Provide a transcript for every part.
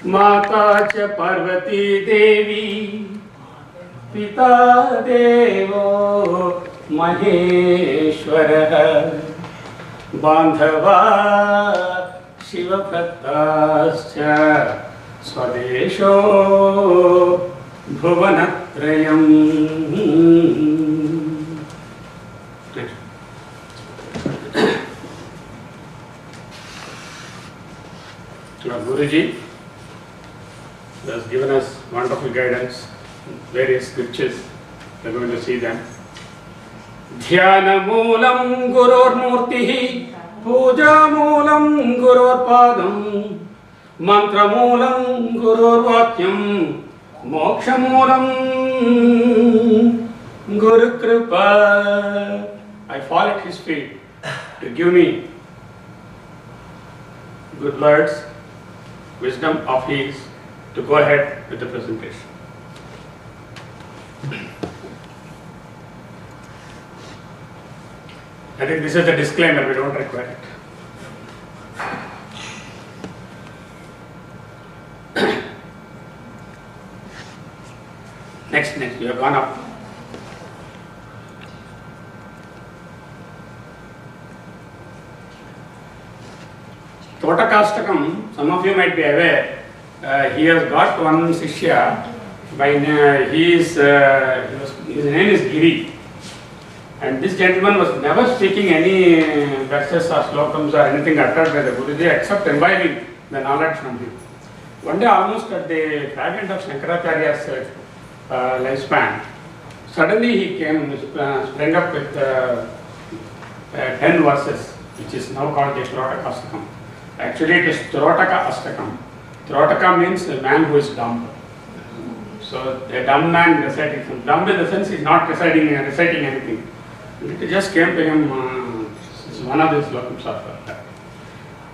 माता च पार्वती देवी पिता देवो महेश्वरः बान्धवा शिवभक्ताश्च स्वदेशो भुवनत्रयम्. Guruji has given us wonderful guidance, various scriptures. We are going to see them. Dhyana moolam gurur murtihi, puja moolam gurur padam, mantra moolam gurur vakyam, moksha moolam guru kripa. I fall at his feet to give me good words, wisdom of his, to go ahead with the presentation. I think this is the disclaimer, we don't require it. Next, you have gone up. Totakastakam, some of you might be aware, he has got one Shishya, his name is Giri. And this gentleman was never speaking any verses or slokams or anything uttered by the Guruji except imbibing the knowledge from him. One day, almost at the fragment of Sankaracharya's lifespan, suddenly he sprang up with 10 verses, which is now called the Totakastakam. Actually, it is Trotaka Astakam. Trotaka means a man who is dumb. So, a dumb man reciting. Dumb in the sense he is not reciting anything. It just came to him, it's one of the slokams of that.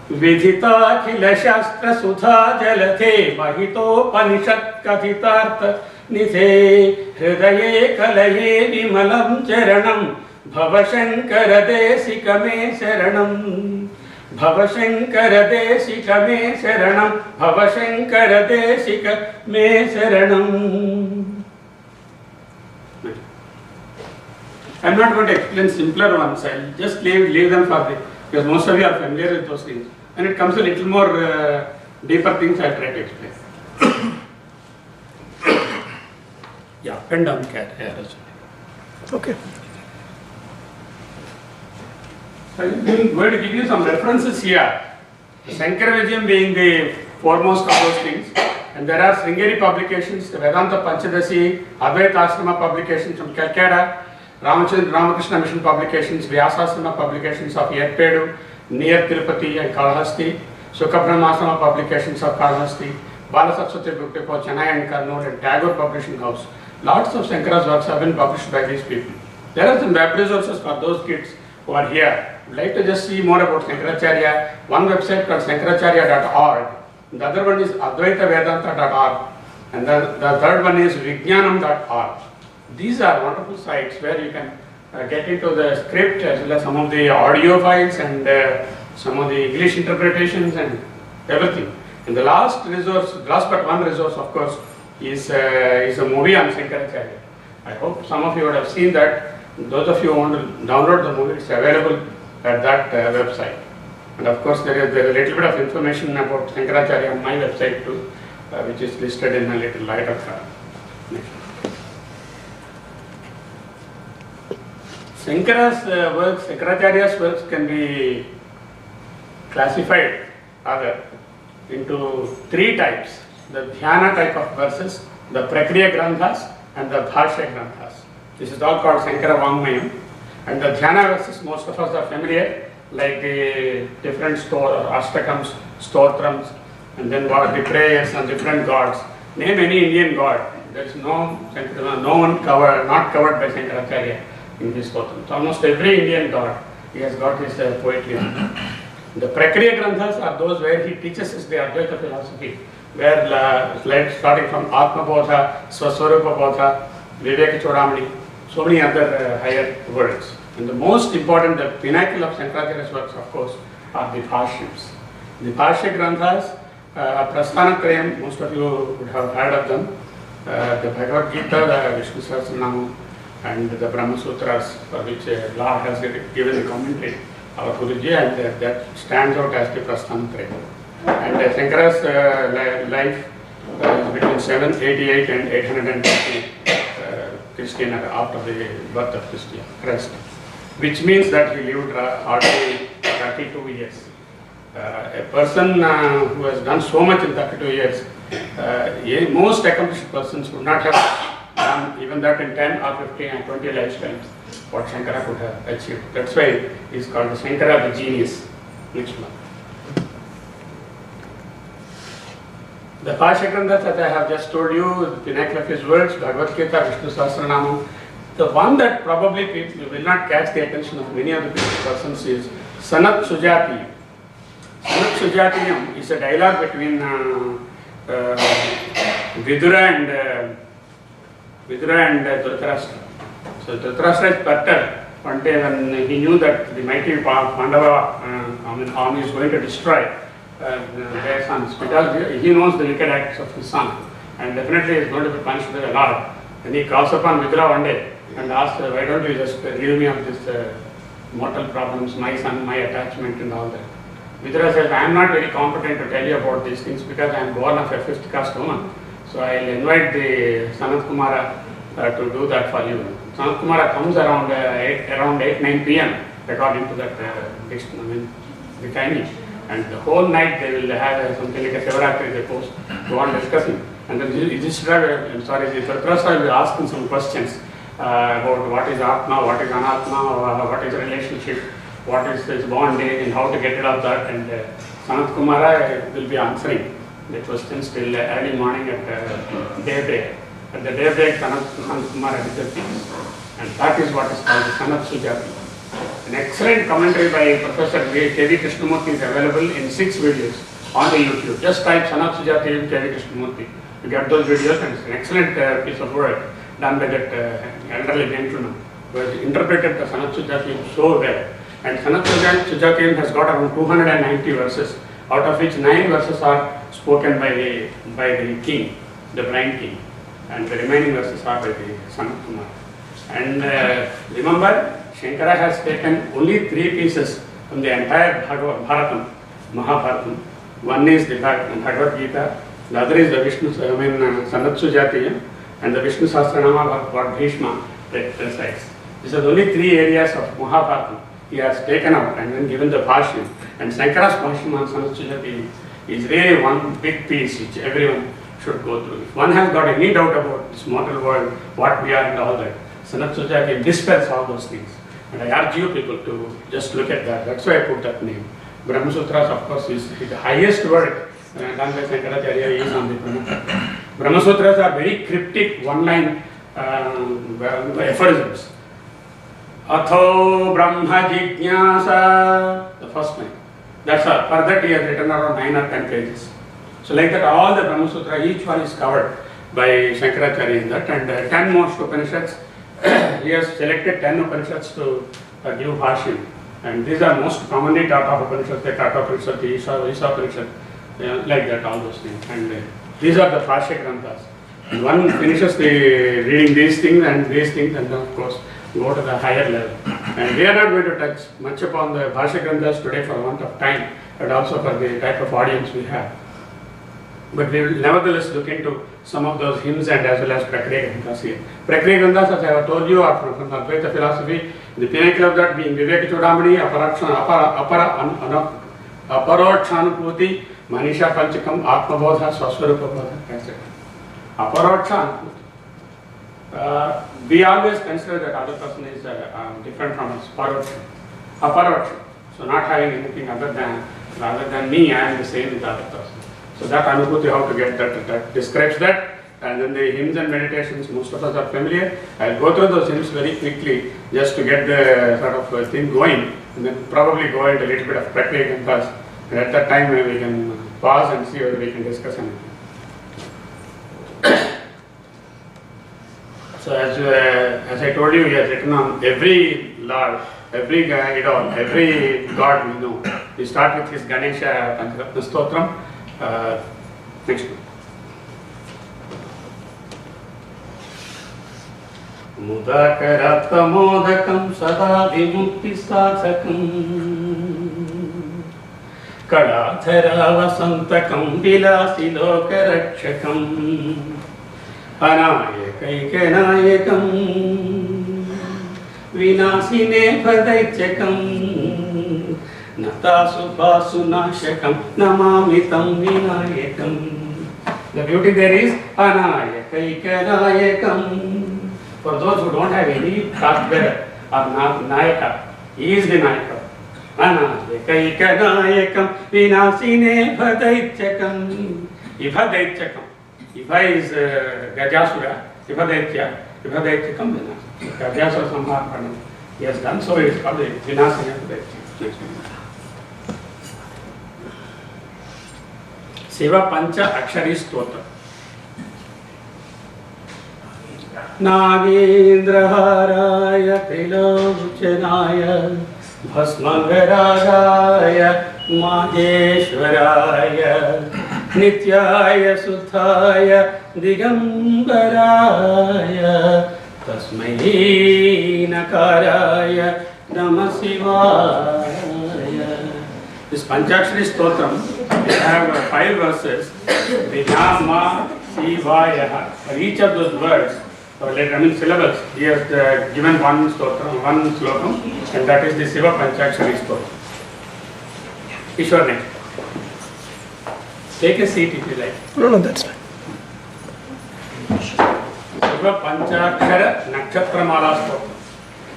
Vidhita khila shastra sudha jalathe mahito panishat kathitartha nithe hridaye kalaye vimalam charanam bhavashankara desika me sharanam bhavashankara desika me sharanam bhavashankara desika me sharanam. I am not going to explain simpler ones, I will just leave them for the, because most of you are familiar with those things. When it comes to little more deeper things, I will try to explain. Yeah, pen down cat. Yeah, okay. I am going to give you some references here. Sankaravijayam being the foremost of those things. And there are Sringeri publications, the Vedanta Panchadasi, Advaita Ashrama publications from Calcutta, Ramakrishna Mission publications, Vyasasana publications of Yerpedu, near Tirupati and Kalahasti, Sukabrahmasana publications of Kalahasti, Balasaraswati Book Depot, Chennai and Kurnool, and Tagore Publishing House. Lots of Shankara's works have been published by these people. There are some web resources for those kids who are here. Would like to just see more about Sankaracharya. One website called Sankaracharya.org. The other one is AdvaitaVedanta.org. And the third one is Vijnanam.org. These are wonderful sites where you can get into the script as well as some of the audio files and some of the English interpretations and everything. And the last but one resource, of course, is a movie on Sankaracharya. I hope some of you would have seen that. Those of you who want to download the movie, it's available at that website. And of course, there is a little bit of information about Sankaracharya on my website too, which is listed in a little lighter color. Sankaracharya's works can be classified into three types: the Dhyana type of verses, the Prakriya Granthas, and the Bhashya Granthas. This is all called Sankara Vagnmayam. And the Dhyana verses, most of us are familiar, like the different Ashtakams, Stotrams, and then what the prayers and different gods. Name any Indian god. There is no one not covered by Sankaracharya in this Stotra. So almost every Indian god, he has got his poetry. The Prakriya Granthas are those where he teaches us the Advaita philosophy, where starting from Atma Bodha, Swaswarupa Bodha, Viveka Chodamani, so many other higher words. And the most important, the pinnacle of Sankaracharya's works, of course, are the Bhashyams. The Bhashya Granthas, Prasthanatrayam, most of you would have heard of them. The Bhagavad Gita, the Vishnu Sahasranama, and the Brahma Sutras, for which Lord has given a commentary, our Guruji, and that stands out as the Prasthanatrayam. And Shankara's life is between 788 and 820 Christian after the birth of Christ, which means that he lived hardly 32 years. A person who has done so much in 32 years, most accomplished persons would not have done even that in 10 or 15 and 20 lifetimes what Shankara could have achieved. That's why he is called the Shankara the genius. Next one. The Bhashya Granthas that I have just told you, the pinnacle of his words, Bhagavad Gita, Vishnu Sahasranama. The one that probably people will not catch the attention of many other persons is Sanat Sujati. Sanat Sujatiyam is a dialogue between Vidura and Dhritarashtra. So Dhritarashtra is perturbed one day when he knew that the mighty Pandava army is going to destroy their sons, because he knows the wicked acts of his son and definitely is going to be punished by the Lord. And he calls upon Vidura one day and asks, why don't you just relieve me of this mortal problems, my son, my attachment and all that. Vidura says, I am not very competent to tell you about these things because I am born of a fifth caste woman. So I will invite the Sanat Kumara to do that for you. Sanat Kumara comes around 8-9 p.m. according to that the timing. And the whole night they will have something like a Shivaratri, they go on discussing. And then Dhritarashtra will ask him some questions about what is Atma, what is Anatma, what is relationship, what is this bondage and how to get rid of that. And Sanat Kumara will be answering the questions till early morning at daybreak. At the daybreak, Sanat Kumara disappears. And that is what is called the Sanat Sujati. An excellent commentary by Professor K.V. Krishnamurthy is available in 6 videos on the YouTube. Just type Sanat Sujati and K.V. Krishnamurthy. You get those videos, and it's an excellent piece of work done by that elderly gentleman who has interpreted the Sanat Sujati so well. And Sanat Sujati has got around 290 verses, out of which 9 verses are spoken by the king, the blind king, and the remaining verses are by the Sanat Kumar. And remember, Shankara has taken only 3 pieces from the entire Bharatam, Mahabharatam. One is the Bhagavad Gita, the other is the Sanat Sujati, and the Vishnu Sahasranama what Bhishma recites. These are the only 3 areas of Mahabharatam he has taken out and then given the Bhashyam. And Shankara's Bhashyam on Sanat Sujati is really one big piece which everyone should go through. If one has got any doubt about this mortal world, what we are and all that, Sanat Sujati dispels all those things. And I urge you people to just look at that. That's why I put that name. Brahma Sutras, of course, is the highest work done by Sankaracharya is on the Brahma. Brahma Sutras are very cryptic, one-line aphorisms. Atho Brahma Jignasa, the first line. That's all. For that he has written around 9 or 10 pages. So like that, all the Brahma Sutra, each one is covered by Shankaracharya in that, and 10 most Upanishads. He has selected 10 Upanishads to give Bhashyam, and these are most commonly taught of Upanishads, like Kata Upanishad, Isha Upanishad, like that, all those things. And these are the Bhashya Granthas. And one finishes reading these things, and then of course go to the higher level. And we are not going to touch much upon the Bhashya Granthas today for want of time, but also for the type of audience we have. But we will nevertheless look into some of those hymns and as well as Prakriya Granthas here. Prakriya Granthas, as I have told you, are from Advaita philosophy. The pinnacle of that being Viveka Chodamani, Aparokshanuputi, Manisha Panchakam, Atma Bodha, Swaswarupa Bodha, etc. Aparokshanuputi. We always consider that other person is different from us. Aparoksha. So not having anything rather than me, I am the same with the other person. So So that Anubhuti, how to get that describes that. And then the hymns and meditations, most of us are familiar. I'll go through those hymns very quickly just to get the sort of thing going, and then probably go into a little bit of Prakriya Granthas. And at that time we can pause and see whether we can discuss anything. So as I told you, he has written on every Lord, every idol, every god we know. We start with his Ganesha Pancharatna Stotram. Next one. Mudakarattamodakam sada vimukti satsakam Kadadhara vasantakam vilasi lokarakshakam Anayakaikanayakam Vinasine padaityakam Natasuphasunashakam Namamitam vinayakam. The beauty there is Anayakaikanayakam. For those who don't have any caste bearer or Nayaka, he is the Nayaka. Anayakaikanayakam vinasine bhadaitchakam. Ibhadaitchakam. Ibha is Gajasura, Ibhadaitya, Ibhadaitchakam vinasine. Gajasura samharpanam. He has done so, it is called the vinasine bhadaitchakam. Shiva Pancha Akshari Stotra. Nagendraharaya Trilochanaya Bhasmangaragaya Maheshwaraya Nityaya Suthaya Digambaraya Tasmai Nakaraya Namah Shivaya. This Panchakshari Stotram, we have 5 verses. Vinama Shivaya. For each of those words, syllables, he has given one slokam, and that is the Shiva Panchakshari Stotram. Ishwar next. Take a seat if you like. No, that's fine. Shiva Panchakshara Nakshatramala Stotram.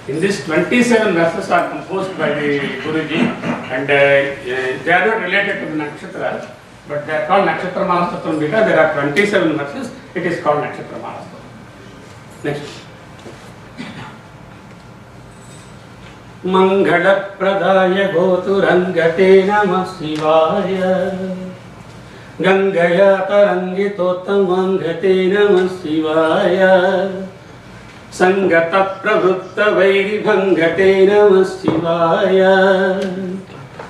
In this 27 verses are composed by the Guruji, and they are not related to the Nakshatras, but they are called Nakshatramala Stotram because there are 27 verses. It is called Nakshatramala Stotram. Next. Mangala Pradaya Goturangate Namah Shivaya Gangaya Tarangitottamangate Namah Shivaya Sangata Pravutta Vairibhangate Namah Shivaya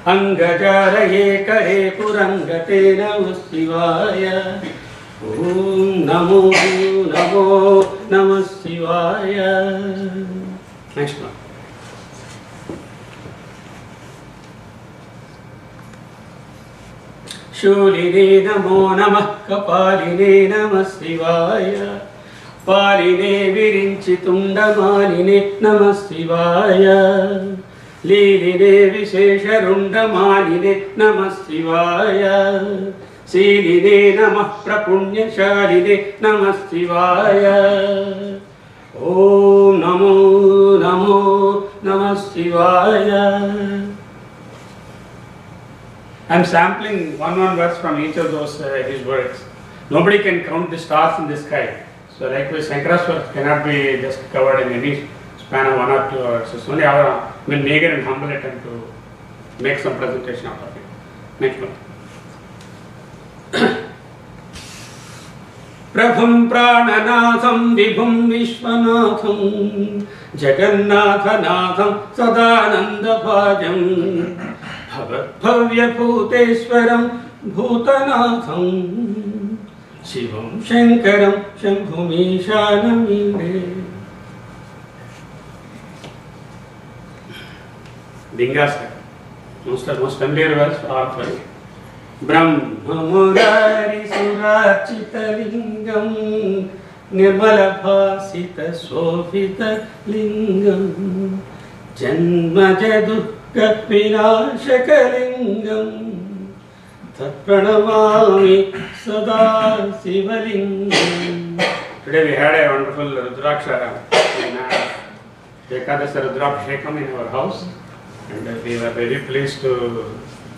Angajara Ekare Purangate Namah Shivaya Om Namo Namo Namah Shivaya. Next one. Shuline Namo Namah Kapaline Namah Shivaya Paline Virinchitundamaline Namah Shivaya Liline Vishesharundamaline Namah Shivaya Siline Namah Prapunyashaline Namah Shivaya. Om Namo Namo Namah Shivaya. I am sampling one verse from each of those his words. Nobody can count the stars in the sky. So likewise Sankara's work cannot be just covered in any span of 1 or 2 hours. So it's only our meager and humble attempt to make some presentation out of it. Next one. Prabhum Prananatham Vibhum Vishwanatham Jagannatha Sadananda Bhajam Bhavya Bhuteswaram Bhutanatham Shivam Shankaram Shambhumishanamine. Dingasaka. Most familiar words for all of us. Brahma Murari Surachita Lingam Nirmala Bhasita Sofita Lingam Janma Jadukka Vinashaka Lingam Tat Pranamami Sada Sivalingam. Today we had a wonderful Rudraksha in Ekadasa Rudrabhishekam in our house, and we were very pleased to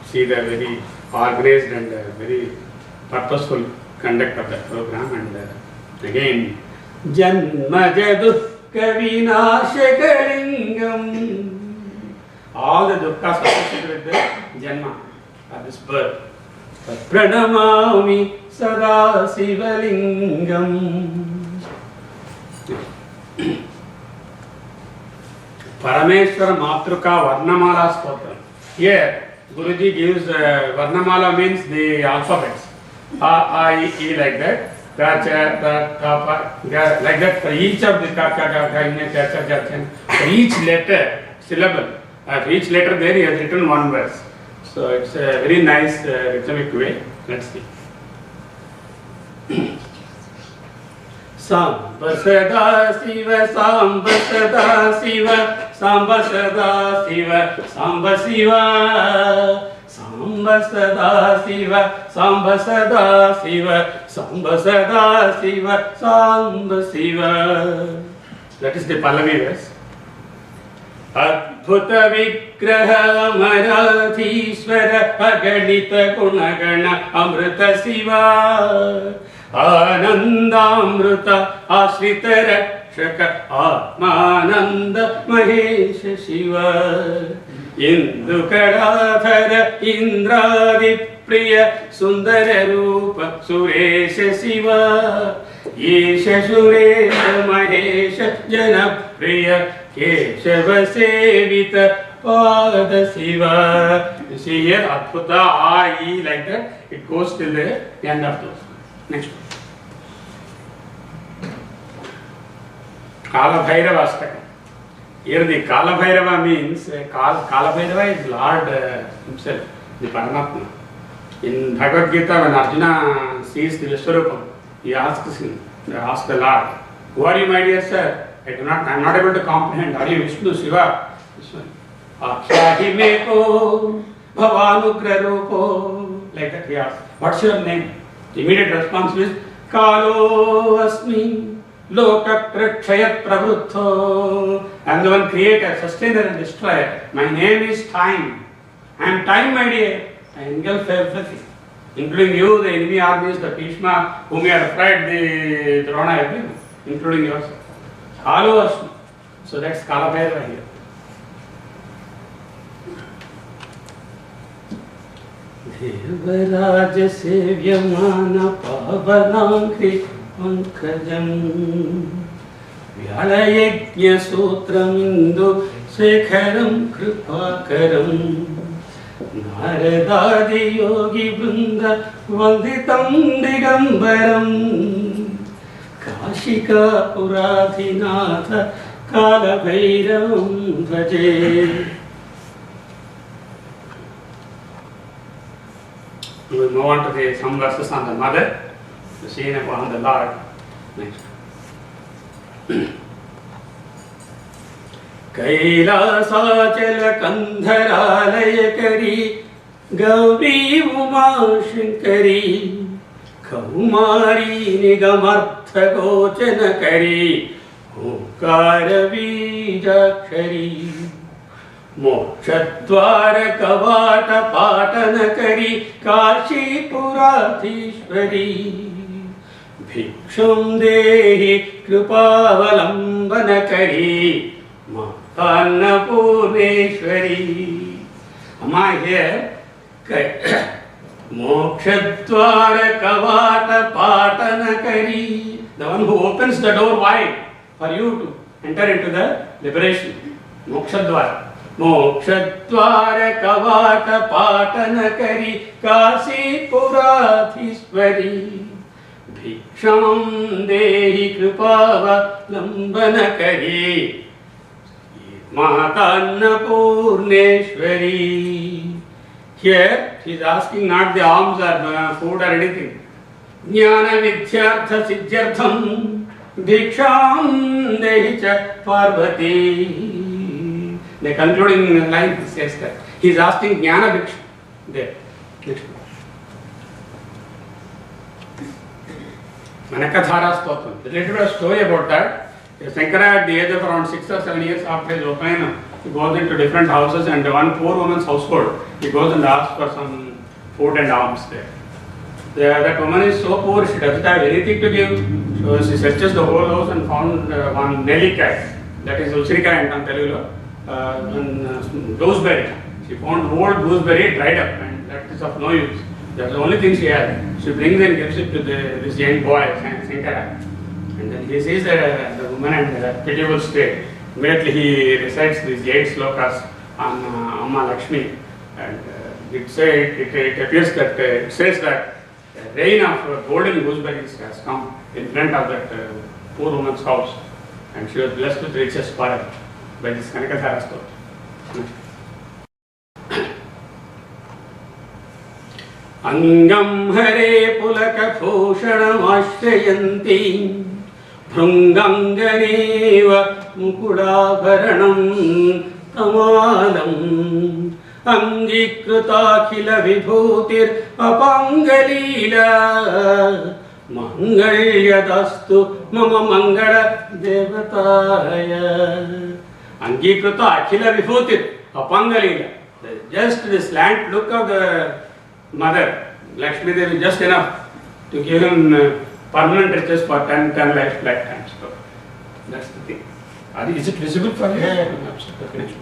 see the very organized and very purposeful conduct of that program. And again, Janmaja Dukkha Vinashakalingam. All the dukkhas associated with the Janma, or this birth. Pranamami Sada Sivalingam. Parameshwara Matruka Varnamala Stotra. Here, Guruji gives Varnamala means the alphabets. A, I, E like that. Ga, Cha, Ta, Ta, Pa, Ga, like that. For each of the Ka, Ka, Ga, Ga, Ine, Cha, Cha, Cha, Cha. For each letter, syllable, for each letter there he has written one verse. So it's a very nice rhythmic way. Let's see. Samba Sada Siva, Samba Sada Siva, Samba Sada Siva, Samba Siva, Samba Sada Siva, Samba Sada Siva, Samba Sada Siva, Samba Siva. That is the Pallavi verse. Advaita Vigraha Maradhishvara Aganita Gunagana Amrita Siva Anandamrita Ashrita Rakshaka Atmananda Mahesha Shiva Indukaradhara Indradipriya Sundara Rupa Suresha Siva Yesha Suresha Mahesha Janapriya Keshava Sevita Pada Siva. You see here, Advaita, A, E, like that, it goes till the end of those. Next one. Kala Bhairava Astakam. Here the Kala Bhairava means, Kala Bhairava is Lord himself, the Paramatma. In Bhagavad Gita, when Arjuna sees the Vishwarupam, he asks the Lord, who are you, my dear sir? I am not able to comprehend. Are you Vishnu, Shiva? This one. Akshahi meko bhavanugra rupo. Like that he asks, what's your name? The immediate response is, Kalo asmi loka prakshayat pravruttho. I am the one creator, sustainer and destroyer. My name is time. I am time, my dear. I engulf everything, including you, the enemy armies, the Bhishma, whom you have fried, the Drona, everything, including yourself. Kalo asmi. So that's Kala Bhairava here. Devaraja Sevyamana Pavanangri Pankajam Vyalayajna Sutramindu Sekharam Kripakaram Naradadi Yogi Vrinda Vanditam Digambaram Kashika Puradhinatha Kala Bhairavam Bhaje. We will move on to some verses on the mother, the scene upon the Lord. Next. Kailasachala Kandharalayakari Gauri Uma Shankari Kaumari Nigamartha Gochanakari Omkara Bijakshari Mokshadvara Kavata Patanakari Kashi Puratishwari Bhiksham Dehi Kripavalambanakari Matannapurneshwari. Am I here? Mokshadvara Kavata Patanakari, the one who opens the door wide for you to enter into the liberation. Mokshadvara. Mokshadvara Kavata Patanakari Kasi Puratishwari Bhiksham Dehi Kripavalambanakari Matannapurneshwari. Here she is asking not the alms or food or anything. Jnana Vidyartha Siddhyartham Bhiksham Dehi Cha Parvati. The concluding line says that he is asking Jnana Bhiksha. There. Next one. Manakadhara Stotram. There's a little bit of story about that. Sankara, at the age of around 6 or 7 years after his Upanayana, he goes into different houses, and one poor woman's household, he goes and asks for some food and alms there. that woman is so poor, she doesn't have anything to give. So she searches the whole house and found one nellikai, that is usrika in Telugu, gooseberry. She found old gooseberry dried up, and that is of no use. That's the only thing she has. She brings and gives it to this young boy, Sankara. And then he sees the woman in a pitiable state. Immediately he recites these 8 slokas on Amma Lakshmi. And it appears that it says that a rain of golden gooseberries has come in front of that poor woman's house. And she was blessed with riches forever by this Sankaraacharya story. Angam hare pulaka bhushanam ashrayanti bhrunganganeva mukudabharanam tamalam angikruta khila vibhutir apangalila mangalyadastu mama mangala devataya. Angikruta akhila vibhutir apangalila. Just the slant look of the mother, Lakshmi Devi, is just enough to give him permanent riches for 10 lifetimes. So that's the thing. Is it visible for you? Yeah. Absolutely.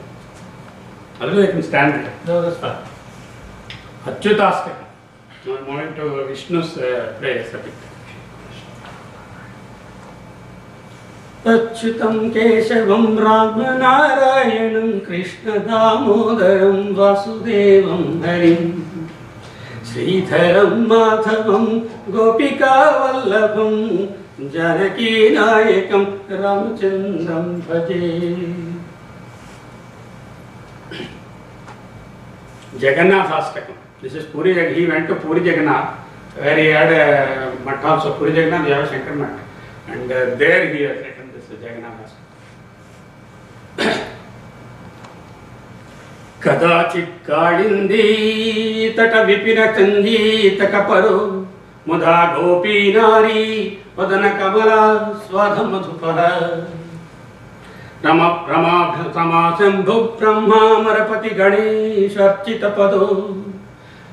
Otherwise I can stand there. No, that's fine. Achyutastakam. Now moving to Vishnu's prayers a bit. Achyutam Keshavam Ramanarayanam Krishna Damodaram Vasudevam Harim Sridharam Madhavam Gopika Vallabham Janaki Nayakam Ramachandram Bhaje. Jagannathastakam. This is Puri Jagannath. He went to Puri Jagannath, where he had a math also. Puri Jagannath, they have a Shankar math. And there he has written this Jagannathastakam. Kadachit Kadindi Tata Vipina Chanji Takaparo Mudha Gopi Nari Vadana Kamala Swadha Madhupara Rama Shambhu Brahma Marapati Ganesh Archita Pado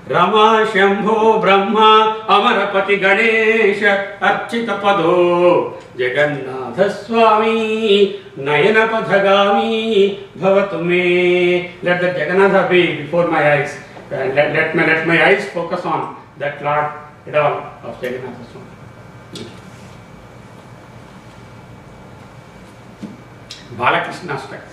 Rama Shambhu Brahma Amarapati Ganesh Archita Pado Jagannatha Swami Nayana Padhagami Bhavatume. Let the Jagannatha be before my eyes. Let my eyes focus on that Lord at all of Jagannatha Swami. Balakrishnaastakam.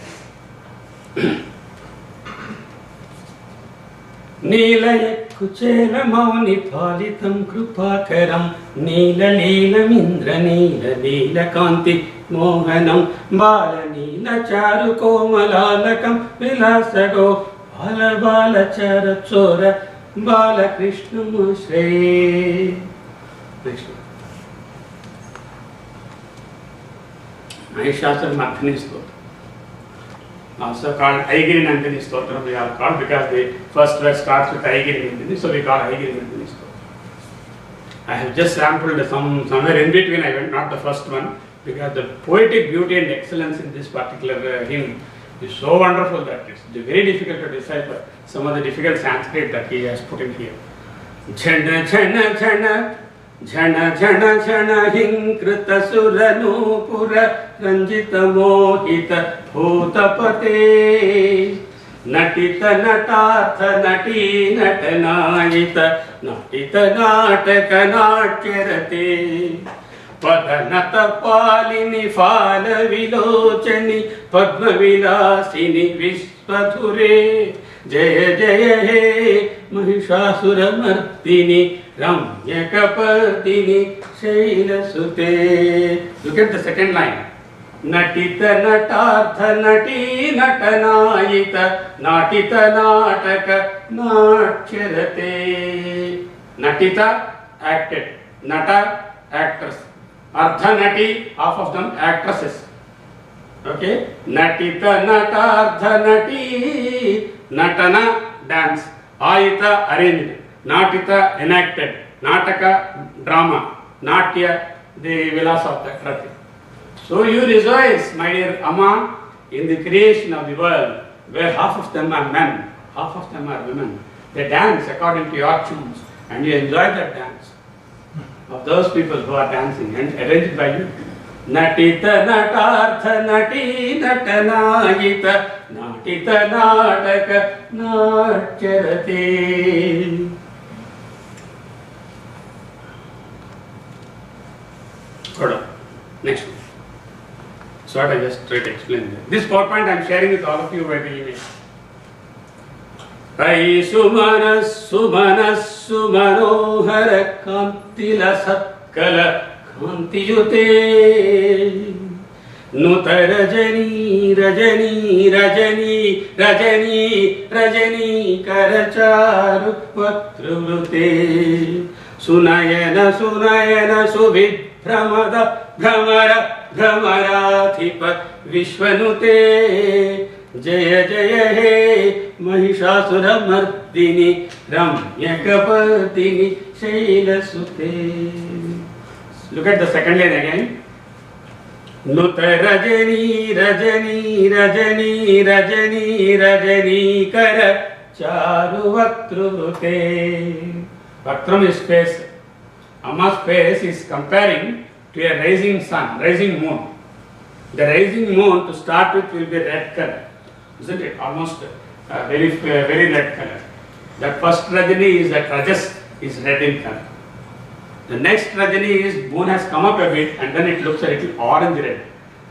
Nilaya Kuchela Mauni Palitam Krupakaram Nila Lila Mindra Nila Lila Kanti Mohanam Bala Nila Charu Komalalakam Vilasado Bala Bala Chara Chora Bala Krishna Musre. Next one. Mahishasura Mardhini Stotra. Also called Aigiri Nandini Stotra, we are called because the first verse starts with Aigiri Nandini, so we call Aigiri Nandini Stotra. I have just sampled somewhere in between, I went not the first one, because the poetic beauty and excellence in this particular hymn is so wonderful that it's very difficult to decipher some of the difficult Sanskrit that he has put in here. Jhana Jhana Jhana Jhana Jhana Jhana Hinkrita Suranupura Ranjita Mohita Bhutapate Natita Natatha Nati Natanayita Natita Nataka Natyarate Padanata Palini Phala Vilochani Padma Vilasini Vishwadhure Jaya Jaya He Mahishasura Mardini Ramya Kapardini Shaila Sute. Look at the second line. Natita Natartha Nati Natanayita Natita Nataka Natyarate. Natita acted, Nata actress, Artha Nati, half of them actresses. Okay? Natita Natartha Nati Natana dance, Ayita arranged, Natita enacted, Nataka drama, Natya the villas of the Rati. So you rejoice, my dear Amma, in the creation of the world, where half of them are men, half of them are women. They dance according to your tunes, and you enjoy that dance. of those people who are dancing and arranged by you. Natita natartha nati natanayita natita nataka natcharati. Hold on. Next one. So what I just tried to explain there. This PowerPoint I am sharing with all of you by the email. Rai sumanas sumanas sumanohara kantila sakkala kantiyute nuta rajani rajani rajani rajani rajani karacharu patrurute sunayana sunayana subhramada bhramara भ्रमराधिप विश्वनुते जय जय हे Mahishasuramardini रम्यकपर्दिनि शैलसुते. Look at the second line again. Nut rajani rajani rajani rajani rajani kara charu vatrurute. Vatram is face. Amma's face is comparing to a rising sun, rising moon. The rising moon to start with will be red color, isn't it? Almost very red color. The first Rajani is that Rajas is red in color. The next Rajani is moon has come up a bit and then it looks a little orange red.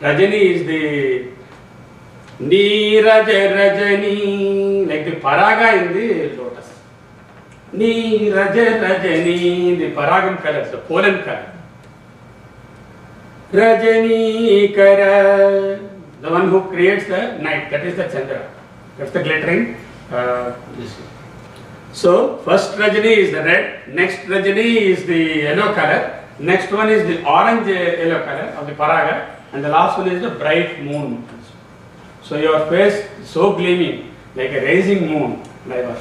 Rajani is the Niraja Rajani, like the Paraga in the lotus. Niraja Rajani, the Paragam colors, the pollen color. Rajani Kara, the one who creates the night, that is the Chandra. That's the glittering. So, first Rajani is the red, next Rajani is the yellow color, next one is the orange yellow color of the Paraga, and the last one is the bright moon. So, your face is so gleaming, like a rising moon. So,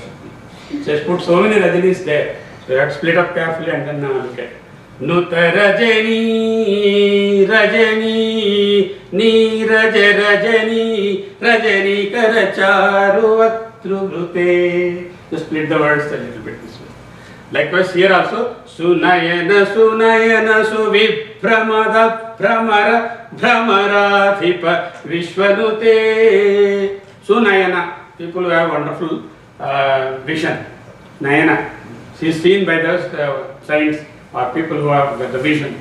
just put so many Rajanis there. So, you have to split up carefully and then look at it. Nuta Rajani, Rajani, Ni Raja Rajani, Rajani Karacharu Vatrurute. Just split the words a little bit this way. Likewise here also, Sunayana, Sunayana, Suvipramada, Pramara, Brahmarathipa, Vishwanute. Sunayana, people who have wonderful vision. Nayana, she is seen by those saints or people who have got the vision.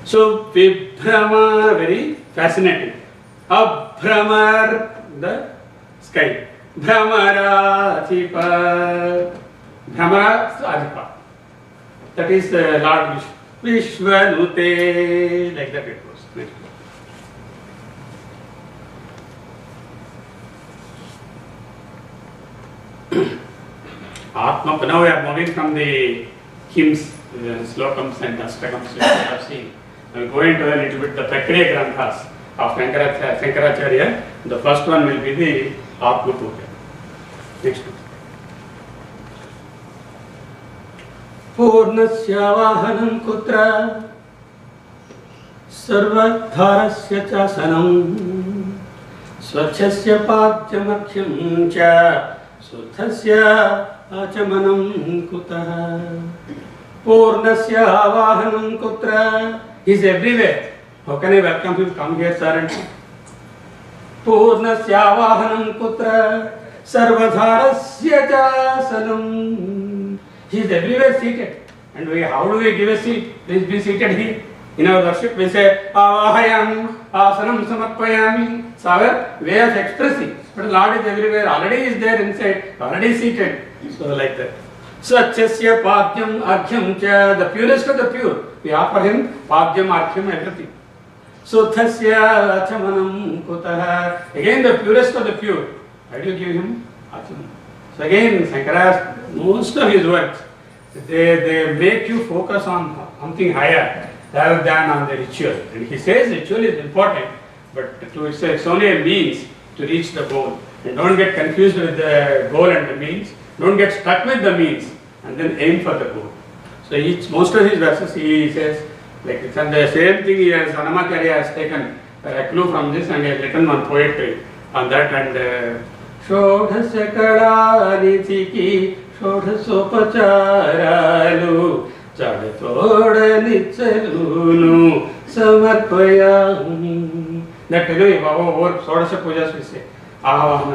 So, Vibhrama, very fascinating. Abhramar, the sky. Bhramara, Athipa. Bhramara, Adhipa. That is the Lord Vishwanute. Like that it goes. Next. Atma, now we are moving from the hymns, slokams and astakams we have seen. I will go into a little bit the Prakriya Granthas of Sankaracharya. The first one will be the Atma Puja. Next one. Purnasya vahanam kutra sarvadharasya chasanam swachasya padyamakyam cha suthasya achamanam kutah. Purnasya vahanam kutra. He is everywhere. How can I welcome him? Come here, sir. And Purnasya vahanam kutra sarvadharasya chasanam. He is everywhere seated. And how do we give a seat? Please be seated here. In our worship we say avahayam asanam samarpayami. It's our way of expressing. But the Lord is everywhere. Already is there inside. Already seated. So like that. Swachasya padyam argyam cha. The purest of the pure. We offer him padyam, argyam, everything. Suthasya achamanam kutah. Again the purest of the pure. Why do you give him achamanam? So again Sankara, most of his works, they make you focus on something higher rather than on the ritual. And he says ritual is important, but it's only a means to reach the goal. And don't get confused with the goal and the means. Don't get stuck with the means and then aim for the goal. So most of his verses he says, like it's the same thing here, Sankaraacharya has taken a clue from this and he has written one poetry on that. And Shodhasya kala nithiki shodhasopacharalu Chadatodanitsalunu samarpayami. That over Sodasha Pujas we say.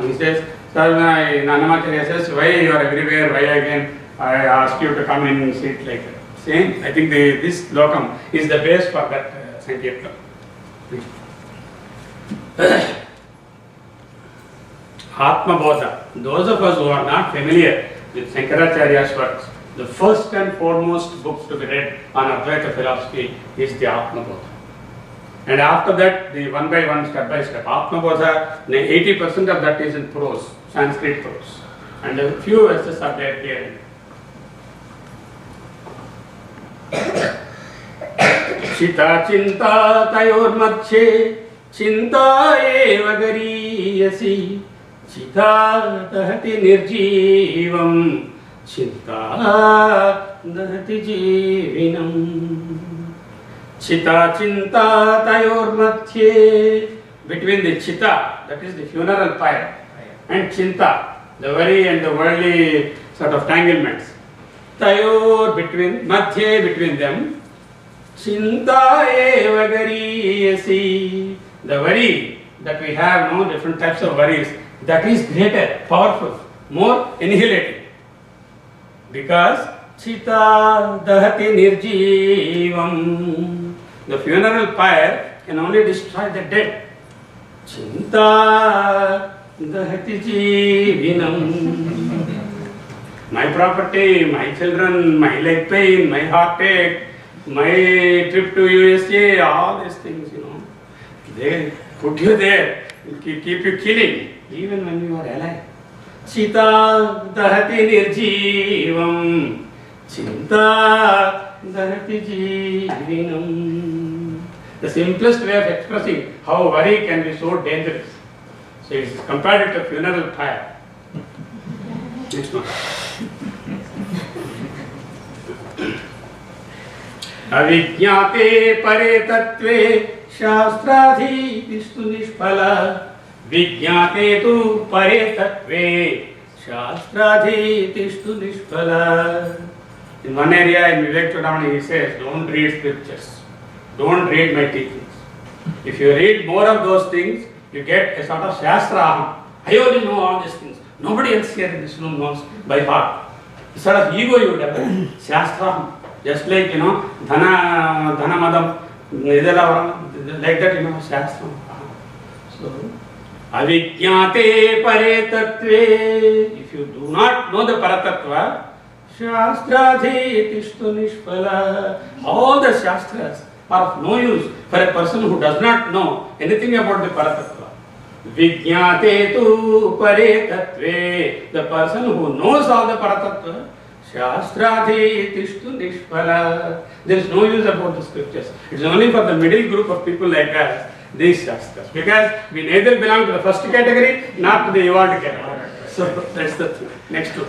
He says, Nanamacharya says, why you are everywhere, why again I ask you to come and sit like that. Same, I think this lokam is the base for that Sankirtan. Atma Bodha. Those of us who are not familiar with Sankaracharya's works, the first and foremost book to be read on Advaita philosophy is the Atma Bodha. And after that, the one by one, step by step. Atma Bodha, 80% of that is in prose, Sanskrit prose. And a few verses are there here. Chita chinta tayor madhye chinta eva gariyasi Chita dahati nirjivam Chinta dahati jivinam Chita chinta tayor madhye. Between the chita, that is the funeral pyre, and chinta, the worry and the worldly sort of tanglements. Tayor, between, madhye, between them. Chinta eva gariyasi. The worry that we have, no different types of worries, that is greater, powerful, more annihilating. Because Chita dahati nirjivam. The funeral pyre can only destroy the dead. Chinta dahati jivinam. My property, my children, my leg pain, my heartache, my trip to USA, all these things, they put you there, keep you killing, even when you are alive. Chita dahati nirjivam. Chinta dahati jivinam. The simplest way of expressing how worry can be so dangerous. So it is compared to a funeral pyre. Next one. Avijñāte pare tattve शास्त्राधीतिस्तु निष्फला विज्ञाते तु परे तत्वे शास्त्राधीतिस्तु निष्फला. In one area in Vivek Chudamani he says, don't read scriptures, don't read my teachings. If you read more of those things, you get a sort of shastra. I only know all these things. Nobody else here in this room knows by heart. A sort of ego you develop. Shastra. Just like, dhana madam, like that, shastra. So, avijñāte pare tattve. If you do not know the paratattva, shastradhitistu nishphala. All the shastras are of no use for a person who does not know anything about the paratattva. Vijñāte tu pare tattve. The person who knows all the paratattva, shastradhitistu nishphala. There is no use about the scriptures. It is only for the middle group of people like us, these shastras. Because we neither belong to the first category, nor to the evolved category. So that's the thing. Next one.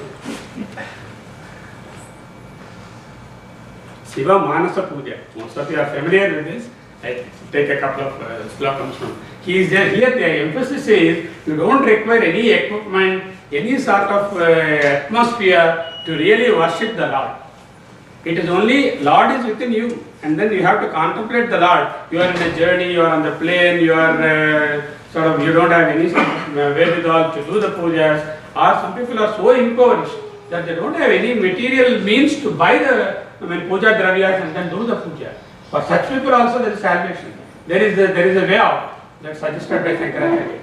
Shiva Manasa Puja. Most of you are familiar with this. I take a couple of slokams from. He is there. Here the emphasis is you don't require any equipment, any sort of atmosphere to really worship the Lord. It is only Lord is within you, and then you have to contemplate the Lord. You are in a journey, you are on the plane, you are you don't have any sort of wherewithal to do the pujas, or some people are so impoverished that they don't have any material means to buy the puja dravyas and then do the puja. For such people also there is salvation. There is a way out that suggested by Sankaracharya.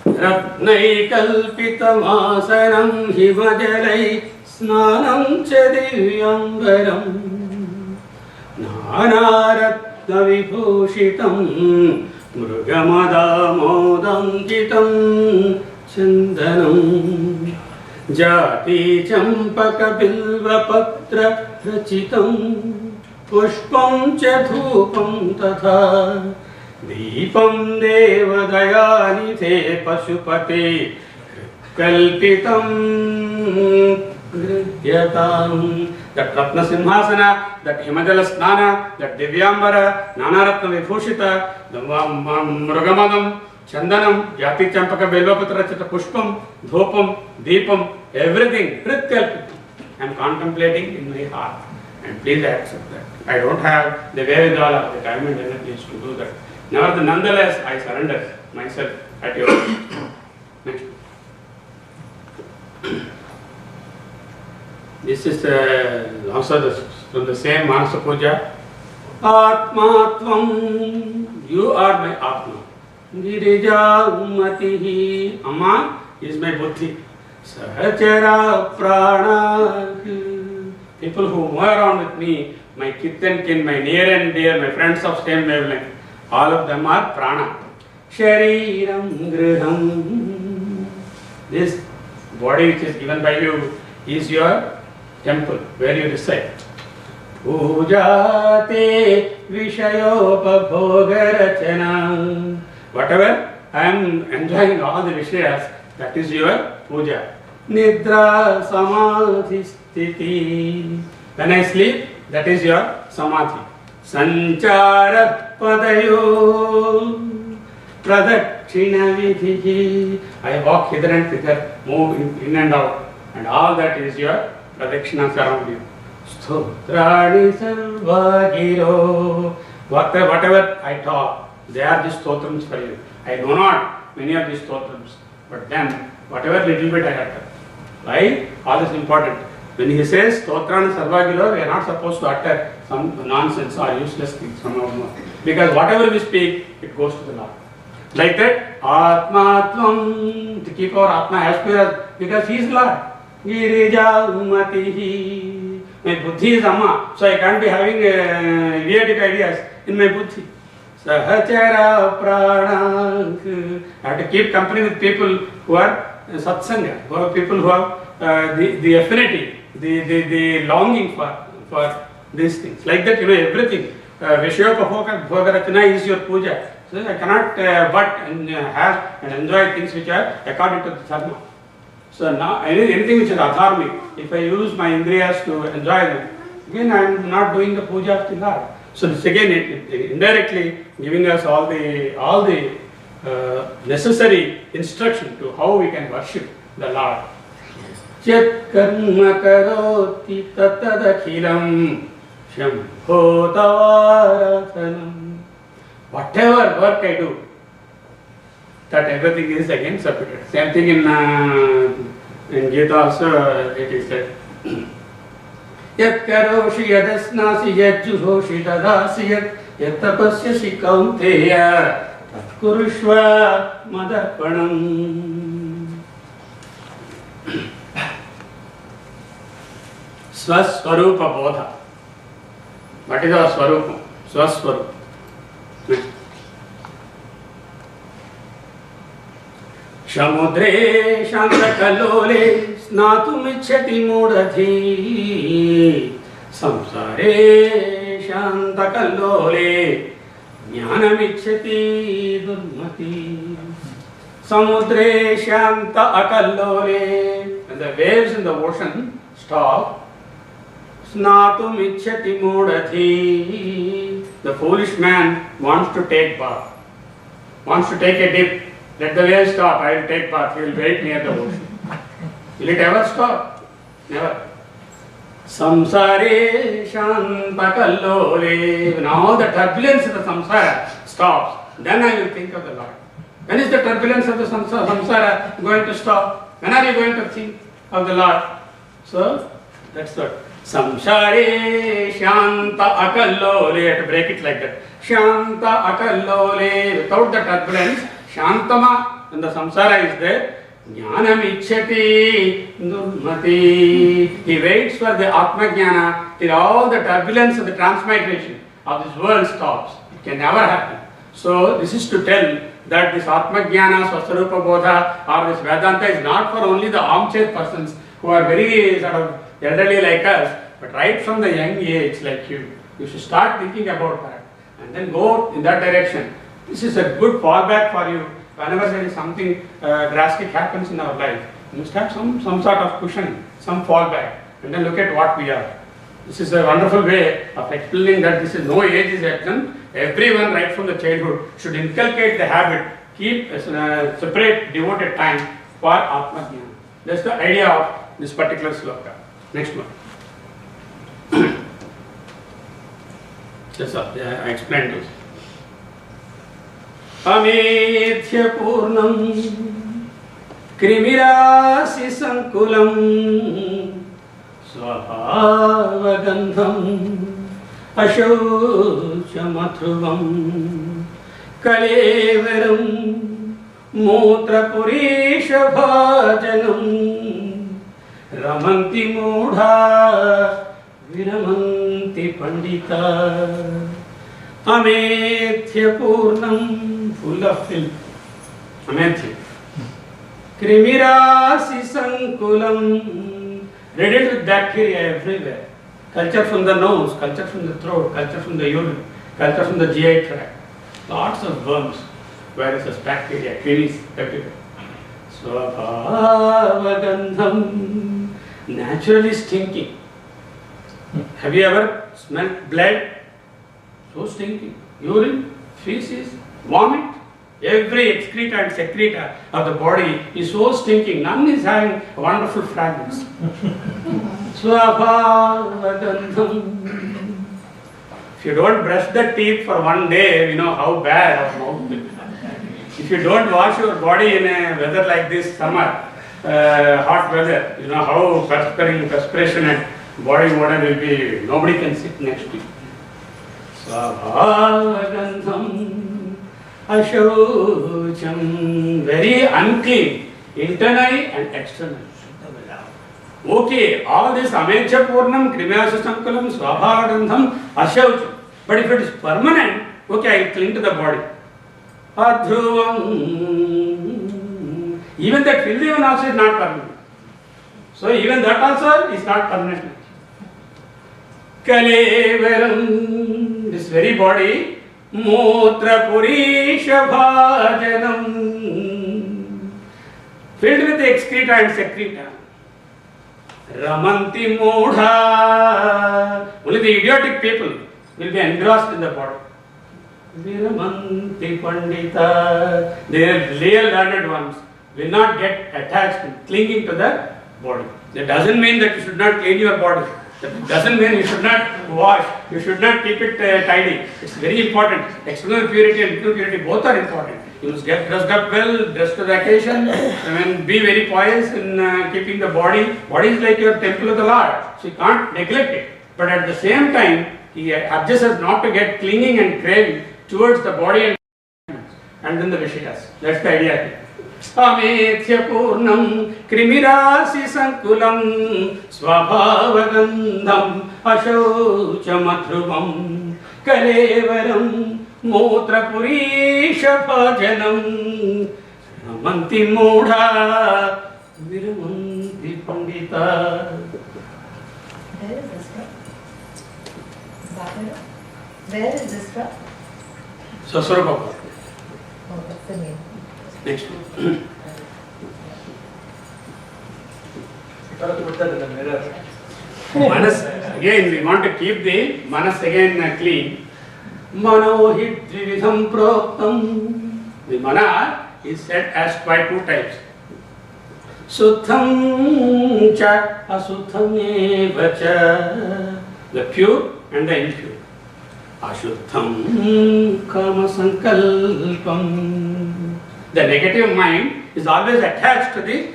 Ratnaikalpitamasanam himajalai snanam cha divyambaram nanaratna vibhushitam mrugamadamodamkitam chandanam jati champaka bilvapatra rachitam pushpam cha dhupam tatha Deepam devadayanithe pashupate kalpitam gridyatam. That Ratna Simhasana, that Himajala Snana, that Divyambara, Nanaratna Vibhushita, the Mrugamadam, Chandanam, Jati Champaka, Belvapatra Chata Pushpam, Dhopam, Deepam, everything, Pritkalpit. I am contemplating in my heart. And please accept that. I don't have the wherewithal of the time and energies to do that. Nonetheless, I surrender myself at your feet. Next. This is also from the same Manasa Puja. Atma Tvam, you are my Atma. Girija Matihi, Amma is my Buddhi. Sahachara Prana. People who move around with me, my kith and kin, my near and dear, my friends of same wavelength, all of them are Prana. Shariram Griham. This body which is given by you is your temple where you reside. Pujate Vishayopabhogarachana. Whatever I am enjoying all the Vishayas, that is your puja. Nidra Samadhi Sthiti. When I sleep, that is your Samadhi. Sanchara Padayo Pradakshina Vidhi. I walk hither and thither, move in and out, and all that is your Pradakshinas around you. Stotrani Sarvagiro. Whatever I talk, they are the stotrams for you. I know not many of these stotrams, but then whatever little bit I utter. Why? All is important. When he says Stotrani Sarvagiro, we are not supposed to utter some nonsense or useless things from our mouth. Because whatever we speak, it goes to the Lord. Like that, Atma Tvam, to keep our Atma as pure as, because he is Lord. Girija Matihi. My Buddhi is Amma, so I can't be having idiotic ideas in my Buddhi. Sahachara Prana. I have to keep company with people who are Satsanga, who are people who have the affinity, the longing for these things. Like that, everything. Vishayopabhogarachana is your puja. So I cannot but have and enjoy things which are according to the Sarma. So now anything which is adharmic, if I use my indriyas to enjoy them, again I am not doing the puja of the Lord. So this again indirectly giving us all the necessary instruction to how we can worship the Lord. Chet karma karoti tatadakhilam shambho tavarathanam. Whatever work I do, that everything is again separated. Same thing in Gita also it is said. Yat karoshi yadasnasi yat juhoshi dadasi yat tapasyasi kaunteya tat kurushva madarpanam. Swaswarupa bodha. What is our swarupa? Swaswarupa. Shamudre Shantakalole Snatumichati Mudadhi Samsare Shantakalole Jnanamichati Durmati Samudre Shanta Akallole. When the waves in the ocean stop, Snatumichati Mudadhi. The foolish man wants to take bath, wants to take a dip. Let the waves stop, I will take bath, he will wait near the ocean. Will it ever stop? Never. Samsare Shantakallole. When all the turbulence of the samsara stops, then I will think of the Lord. When is the turbulence of the samsara going to stop? When are you going to think of the Lord? So, that's what. Samsare Shanta Akallole. You have to break it like that. Shanta Akallole. Without the turbulence, Shantama, when the samsara is there, Jnanam Ichchati Durmati. He waits for the Atma Jnana till all the turbulence of the transmigration of this world stops. It can never happen. So, this is to tell that this Atma Jnana, Swaswarupa Bodha, or this Vedanta is not for only the armchair persons who are very sort of elderly like us, but right from the young age like you should start thinking about that and then go in that direction. This is a good fallback for you whenever there is something drastic happens in our life. You must have some sort of cushion, some fallback, and then look at what we are. This is a wonderful way of explaining that this is no age is exempt. Everyone right from the childhood should inculcate the habit keep separate devoted time for Atma Jnana. That's the idea of this particular sloka. Next one. Yes, sir. I explained this. Amedhya purnam krimirasi sankulam svabhavagandham ashauchamatruvam kalevaram mutrapurishabhajanam ramanti mudha viramanti pandita. Amethya purnam, full of filth. Amethya. Krimirasi sankulam, riddled with bacteria everywhere. Culture from the nose, culture from the throat, culture from the urine, culture from the GI tract. Lots of worms, viruses, bacteria, crevices everywhere. Svabhavagandham, naturally stinking. Have you ever smelled blood? So stinking. Urine, feces, vomit, every excreta and secreta of the body is so stinking. None is having a wonderful fragrance. Svabhavagandham. If you don't brush the teeth for one day, you know how bad our mouth will be. If you don't wash your body in a weather like this summer, hot weather, you know how perspiration and body odor will be. Nobody can sit next to you. Svabhavagandham ashaucham, very unclean, internally and externally. Okay, all this amechya purnam, krimirasi sankulam, svabhavagandham, ashaucham. But if it is permanent, okay, I will cling to the body. Adhruvam, even that filthy one also is not permanent. So even that also is not permanent. Kalevaram, this very body, mutrapurishabhajanam, filled with excreta and secreta. Ramanti mudha, only the idiotic people will be engrossed in the body. Viramanti pandita, the real learned ones will not get attached and clinging to the body. That doesn't mean that you should not clean your body. That doesn't mean you should not wash, you should not keep it tidy. It's very important. External purity and internal purity both are important. You must get dressed up well, dressed to the occasion, and be very pious in keeping the body. Body is like your temple of the Lord, so you can't neglect it. But at the same time, he urges us not to get clinging and craving towards the body and then the Vishayas. That's the idea. Amethya purnam krimirasi sankulam svabhavagandham ashauchamatruvam kalevaram mutrapurishabhajanam ramanti mudha viramanti pandita. Where is this from? Where is this from? Sasura. Oh, that's the name. Next one. You got to put that in the mirror. Manas, again we want to keep the manas again clean. Manohit dvividham proktam. The mana is said as by two types. Suddham cha asuddham eva cha. The pure and the impure. Ashuddham kama sankalpam. The negative mind is always attached to the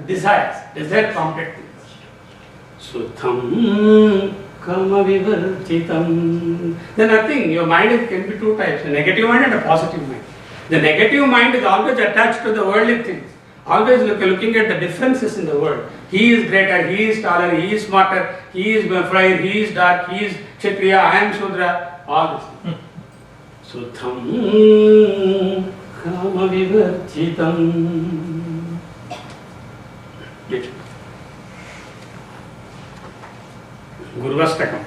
desires, desire complex. Suddham kama vivarjitam. Then nothing, your mind can be two types, a negative mind and a positive mind. The negative mind is always attached to the worldly things, always looking at the differences in the world. He is greater, he is taller, he is smarter, he is fair, he is dark, he is Kshatriya, I am Shudra, all this. Suddham kama vivarjitam. Gurvastakam.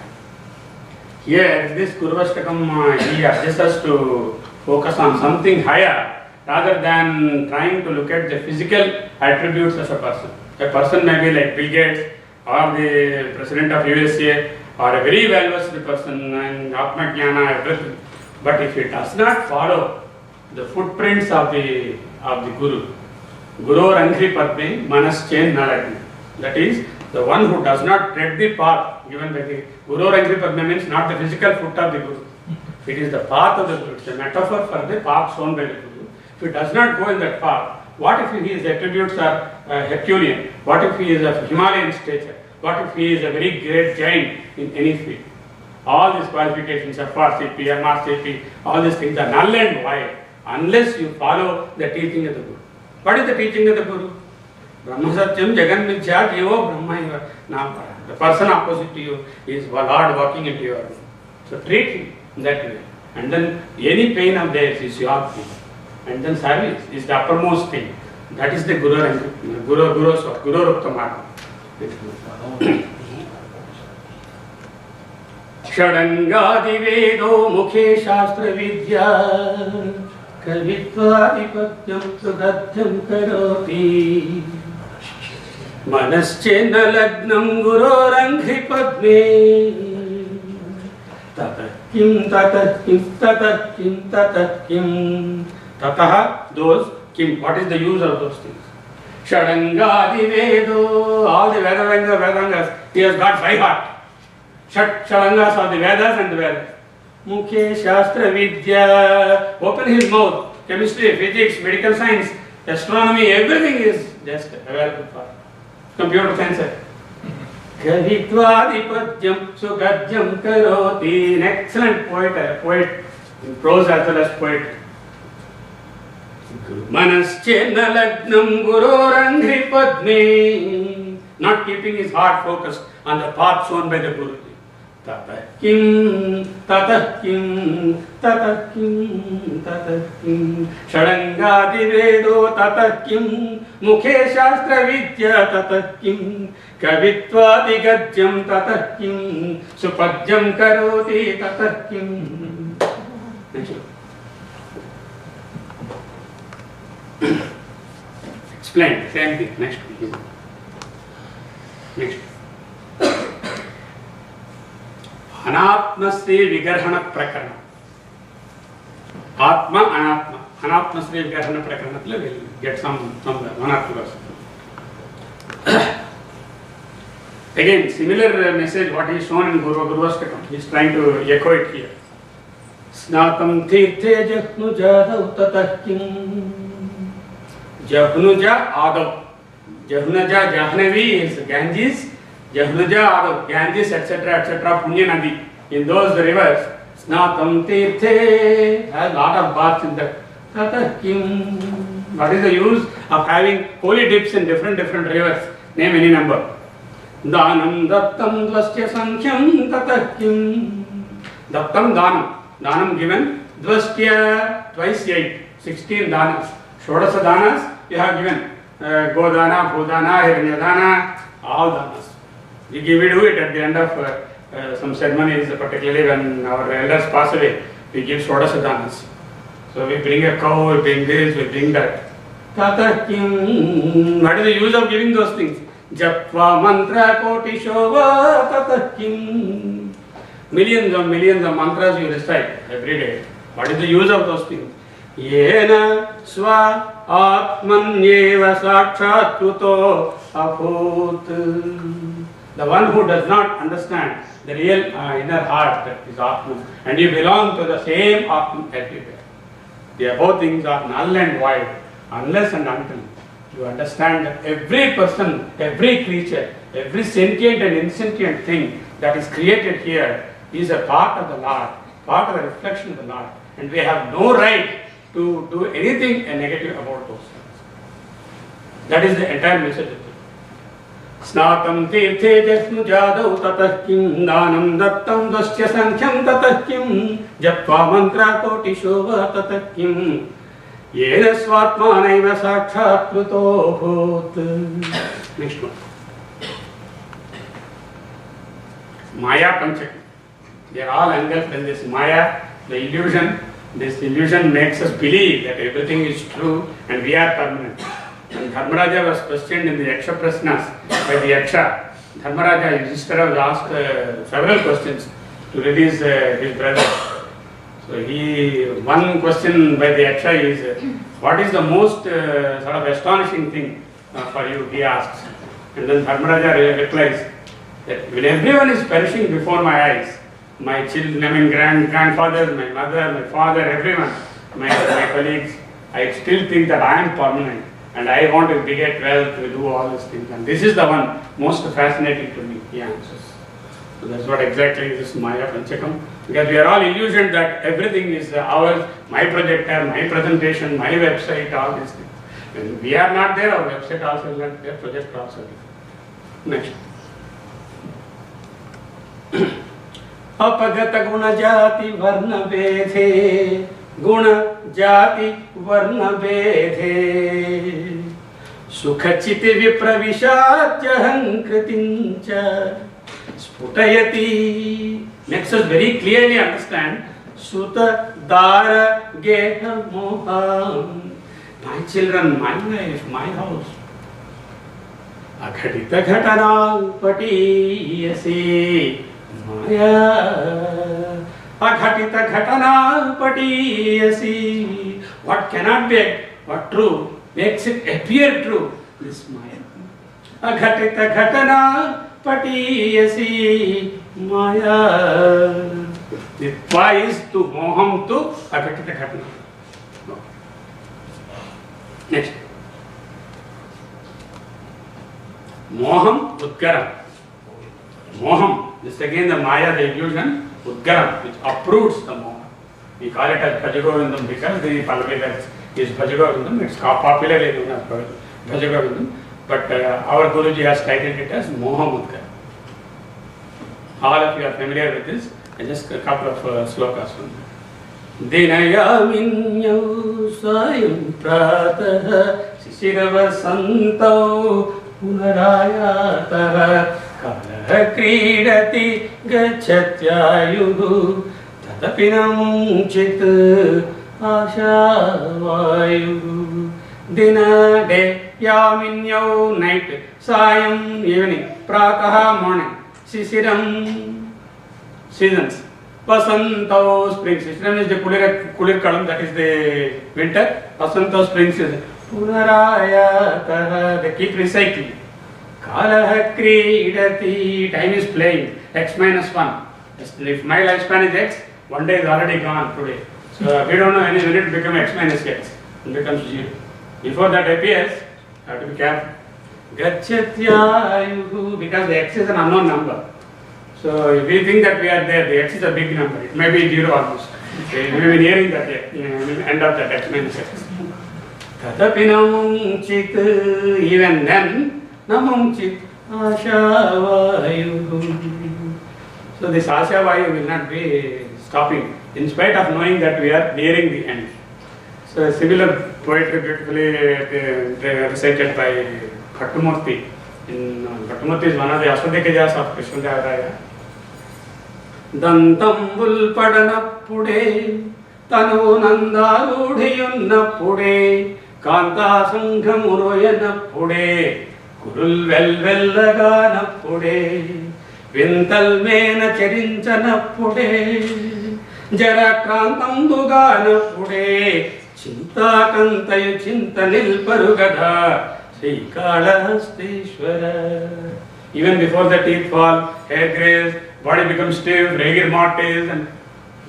Here, this Gurvastakam, he urges us to focus on something higher rather than trying to look at the physical attributes of a person. A person may be like Bill Gates or the President of USA or a very well-versed person in Atma Jnana, everything. But if he does not follow the footprints of the Guru. Guru Angri Padme Manas Chen Nalagni. That is, the one who does not tread the path given by the Guru Angri Padme means not the physical foot of the Guru. It is the path of the Guru. It's a metaphor for the path shown by the Guru. If he does not go in that path, what if his attributes are Herculean? What if he is of Himalayan stature? What if he is a very great giant in any field? All these qualifications of FRCP, MRCP, all these things are null and void unless you follow the teaching of the Guru. What is the teaching of the Guru? Brahma Satyam Jagad Mithya Jivo Brahma Namapara. The person opposite to you is Lord walking into your room. So treat him that way. And then any pain of theirs is your pain. And then service is the uppermost thing. That is the Guru Rukta Marga. Shadangadi Vedo Mukhe Shastra Vidya Kavitvaadipatyam Sugatyam Karoti Manaschena Lagnam Guroranghi Padme Tatakim Tatakim Tatakim Tatakim Tataha, those, Kim, what is the use of those things? Shadangadi Vedo, all the Vedangas, he has got by heart. Shadangas are the Vedas and the Vedas. Mukhe Shastra Vidya, open his mouth, chemistry, physics, medical science, astronomy, everything is just available for computer science. Kavitvadipadyam Sugadyam Karoti, an excellent poet in prose as well as poetry. Manaschena Lagnam Gurorangri Padme, not keeping his heart focused on the path shown by the Guru. Tatakim, Tatakim, Tatakim, Tatakim, Shadangadi Vedo Tatakim, Mukhe Shastra Vidya Tatakim, Kavitvadi Gadyam Tatakim, Supadyam Karoti Tatakim. Thank you. Explain, same thing, next. Anatma Sri Vigarhana Prakarana. Atma, Anatma. Anatma Sri Vigarhana Prakarana. We'll get some one or two verses. Again, similar message what is shown in Gurvastakam. He is trying to echo it here. Snatam Tirthe Jahnu Jadav Tatakim. Jahnuja Adav. Jahnuja Jahnavi is Ganges. Jahnuja Adav, Ganges, etc., Punya Nadi. In those rivers, Snatam Tirthe has a lot of baths in that. Tatakim. What is the use of having holy dips in different rivers? Name any number. Danam Dattam Dvastya Sankhyam Tatakim. Dattam Danam. Danam given. Dvastya twice 8. 16 danas. Shodasa danas you have given. Godana, Bhodana, Hiranyadana, all danas. We do it at the end of some ceremonies, particularly when our elders pass away. We give Shodasa danas. So we bring a cow, we bring this, we bring that. Tatakim. What is the use of giving those things? Japva mantra koti shova tatakim. Millions of mantras you recite every day. What is the use of those things? Yena swa atmanyeva sakshat kruto abhut. The one who does not understand the real inner heart, that is Atman, and you belong to the same Atman everywhere. The above things are null and void unless and until you understand that every person, every creature, every sentient and insentient thing that is created here is a part of the Lord, part of the reflection of the Lord, and we have no right to do anything negative about those things. That is the entire message of it. Snatam tirthe jasnu jadau tatahkim danam dattam dvastya sankhyam tatahkim japva mantra koti shova tatahkim yena swatmanaiva sakshat kruto bhut. Next one. Maya Panchak. They are all engulfed in this Maya, the illusion. This illusion makes us believe that everything is true and we are permanent. When Dharmaraja was questioned in the Yaksha Prasnas by the Yaksha, Dharmaraja, Yudhishthira was asked several questions to release his brother. So one question by the Yaksha is, what is the most sort of astonishing thing for you, he asks. And then Dharmaraja replies that when everyone is perishing before my eyes, my children, grandfathers, my mother, my father, everyone, my colleagues, I still think that I am permanent and I want to beget wealth, to do all these things. And this is the one most fascinating to me, he answers. So that's what exactly is Maya Panchakam. Because we are all illusioned that everything is ours, my projector, my presentation, my website, all these things. When we are not there, our website also is not there, projector also is there. Next. अपगत गुण जाति वर्ण भेदे गुण जाति वर्ण भेदे सुखचित विप्रविशात्यहंकृतिंच स्फुटयति. Next is very clearly understand Suta Dara Geha Moham. My children, my life, my house. Aghadita Ghatana Patiyasi Maya. Aghadita Ghatana Patiyasi. What cannot be, what true, makes it appear true. This Maya. Aghadita Ghatana Patiyasi Maya. The twa is to moham to aghadita ghatana. Next. Moham Udgaram. Moham, this is again the Maya, the illusion, Udgaram, which uproots the Moham. We call it as Bhajagovindam because the Pallavi is Bhajagovindam, it's popularly known as Bhajagovindam, but our Guruji has titled it as Moham Udgaram. All of you are familiar with this, just a couple of slokas from there. Dinayaminyau sayam pratah sisiravasantav punarayatah kalah kridati gachatyayuhu tatapinam chit ashavayu. Dina day, yaminyau night, sayam evening, pratah morning, sisiram seasons. Vasantau spring. Sisiram is the kulir kalam, that is the winter. Vasantau spring season. Punarayatah, they keep recycling. Kalah kridati, time is playing. X minus 1. If my lifespan is X, one day is already gone today. So we don't know any minute to become X minus X. It becomes 0. Before that appears, I have to be careful. Gachatyayuhu, because the X is an unknown number. So if we think that we are there, the X is a big number. It may be 0 almost. We may be nearing that end of that X minus X. Tatapinam chit, even then, namam chit ashavayu. So this ashavayu will not be stopping, in spite of knowing that we are nearing the end. So a similar poetry beautifully recited by Bhattamurti. Bhattamurti is one of the Ashwadikajas of Krishnadevaya. Dantambul padanappude tanu nandarudhiyunnappude kanta sanghamuroyanappude kurul velvellaganappude vintalmena cherinchanappude jarakrantamduganappude chintakantayu chintanilparugada Srikalahasteshwara. Even before the teeth fall, hair grays, body becomes stiff, rigor mortis, and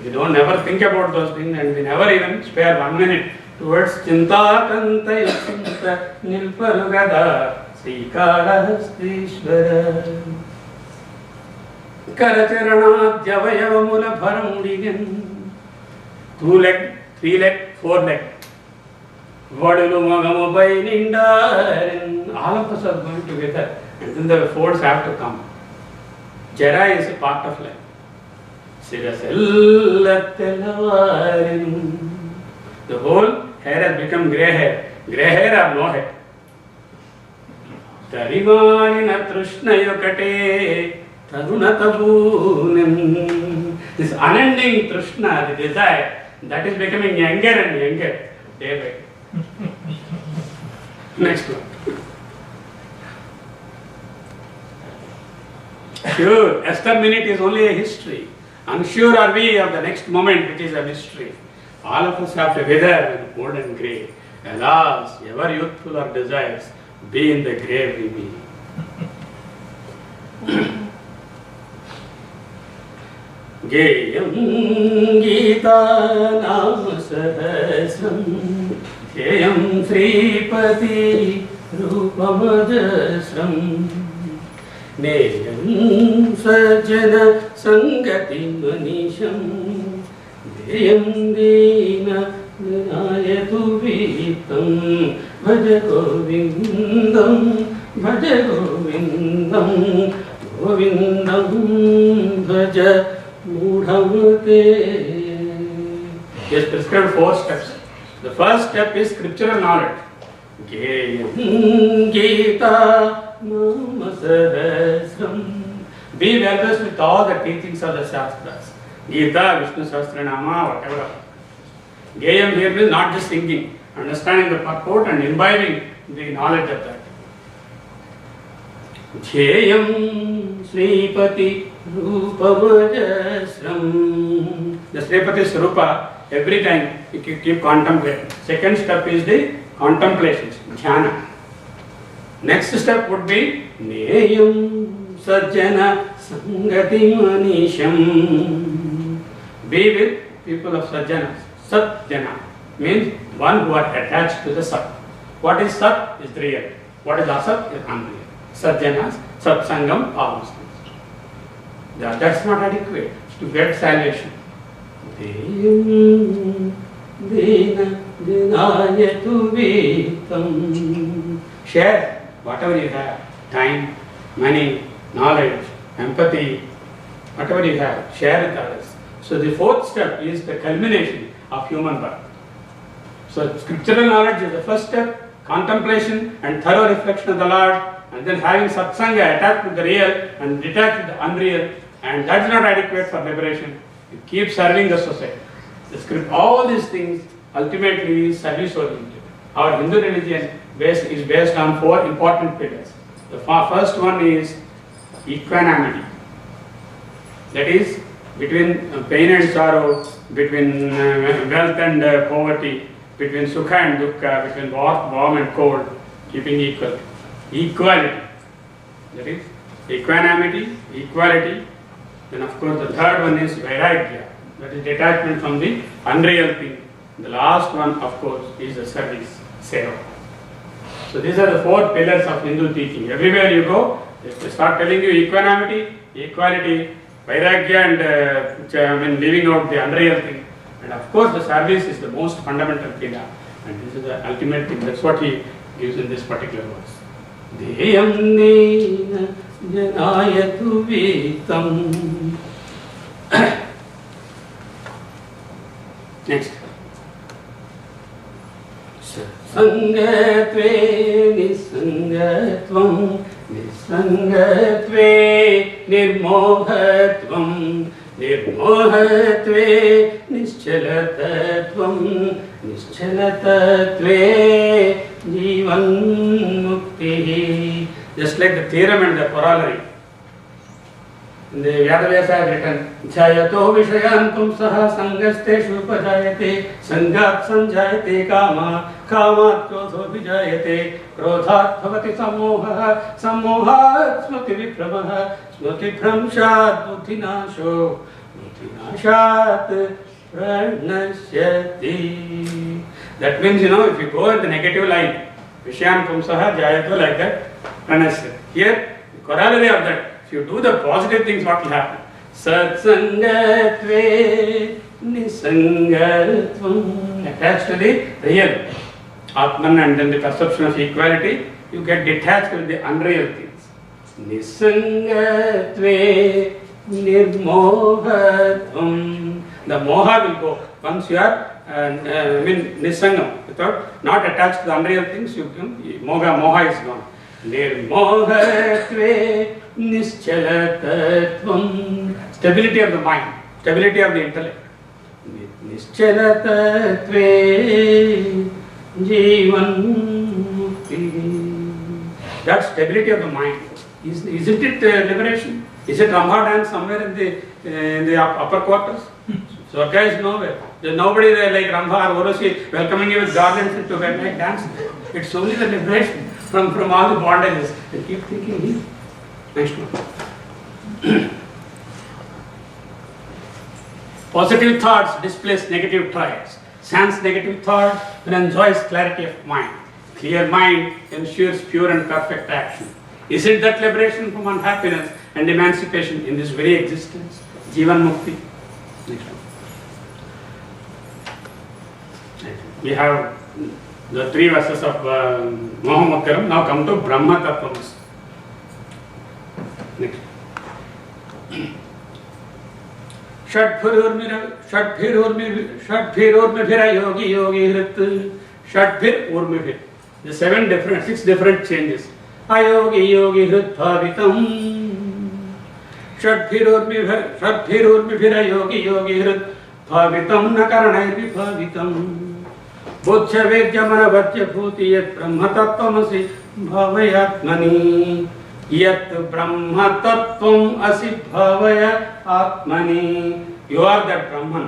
we don't never think about those things, and we never even spare 1 minute towards Chintakantaya Chinta Nilparugada Srikalahasteshwara. Karacharana Javayavamula Paramdigan. 2 leg, 3 leg, 4 leg. All of us are going together, and then the folds have to come. Jara is a part of life. The whole hair has become grey hair. Grey hair or no hair. This unending Trishna, the desire, that is becoming younger and younger day by day. Next one. Sure, Esther minute is only a history. Unsure are we of the next moment, which is a mystery. All of us have to wither with old and grey. Alas, ever youthful our desires, be in the grave we be. Geyam Gita Nama Sahasram Geyam Sripati Rupamajasram Neyam Sajjana Sangati Manisham Deyam Dina Vinayatu Vitam Bhaja Govindam Bhaja Govindam Govindam Bhaja Mudhamate. He has prescribed 4 steps. The first step is scriptural knowledge. Geyam Gita Nama Sahasram. Be well versed with all the teachings of the Shastras. Gita, Vishnu Sahasranama, whatever. Geyam here means not just singing, understanding the purport and imbibing the knowledge of that. Jeyam Sripati Rupamajasram. The Sripati Srupa, every time you keep contemplating. Second step is the contemplation, jhana. Next step would be Neyam Sajjana Sangati Manisham. Be with people of Sajjana. Satjana means one who are attached to the Sat. What is Sat is real. What is Asat is unreal. Sajjanas, Satsangam, all those things. That's not adequate to get salvation. Share whatever you have, time, money, knowledge, empathy, whatever you have, share with others. So the 4th step is the culmination of human birth. So scriptural knowledge is the first step, contemplation and thorough reflection of the Lord, and then having satsanga attached with the real and detached with the unreal, and that's not adequate for liberation. You keep serving the society. The script, all these things ultimately is service oriented. Our Hindu religion is based on 4 important pillars. The first one is equanimity. That is between pain and sorrow, between wealth and poverty, between sukha and dukkha, between warm and cold, keeping equal. Equality. That is equanimity, equality. Then of course the third one is vairagya. That is detachment from the unreal thing. The last one of course is the service, seva. So these are the 4 pillars of Hindu teaching. Everywhere you go, they start telling you equanimity, equality, vairagya and leaving out the unreal thing. And of course the service is the most fundamental pillar. And this is the ultimate thing. That's what he gives in this particular verse. Deyam nena janayatu vitam. Next. Sangatve nisangatvam nisangatve nirmohatvam nirmohatve nischalatatvam nischalatatve jivan mukti. Just like the theorem and the corollary. In the Vyadavyasa has written, Jayato Vishayantum Saha Sangasteshu Pajayate Sangat Sanjayate Kama Kamat Krodho Vijayate Krodhat Bhavati Samoha Samohat Smriti Vikramaha Smriti Bhramshat Buddhinasho Buddhinashat Pranashyati. That means, if you go in the negative line, Vishayantum Saha Jayato like that, Pranashyati. Here, the corollary of that, if you do the positive things, what will happen? Satsangatve nisangatvam. Attached to the real Atman and then the perception of equality, you get detached with the unreal things. Nisangatve nirmohatvam. The moha will go. Once you are nisangam, without not attached to the unreal things, you can moha is gone. Nirmohatve nischalatatvam. Stability of the mind, stability of the intellect. Nischalatatve jivan mukti. That stability of the mind, isn't it liberation? Is it Rambha dance somewhere in the upper quarters? Swarga is nowhere. There's nobody there like Rambha or Urushi welcoming you with garlands to make dance. It's only the liberation from all the bondages. You keep thinking. Next one. Positive thoughts displace negative traits. Sans negative thought and enjoys clarity of mind. Clear mind ensures pure and perfect action. Isn't that liberation from unhappiness and emancipation in this very existence? Jivan Mukti. Next one. We have the 3 verses of Mohammadkaram. Now come to Brahma Tattvamas. Next. षड्भिरोर्मिभिर yogi yogi hrit. षड्भिर urmibhir. The 6 different changes. Ayogi yogi hrit bhavitam. षड्भिरोर्मिभिर yogi yogi hrit bhavitam na karanai vibhavitam. Bodhya vedya manavadya bhuti yat brahma tattvamasi bhavayatmani. Yat Brahma Tattvam Asi Bhavaya Atmani. You are that Brahman.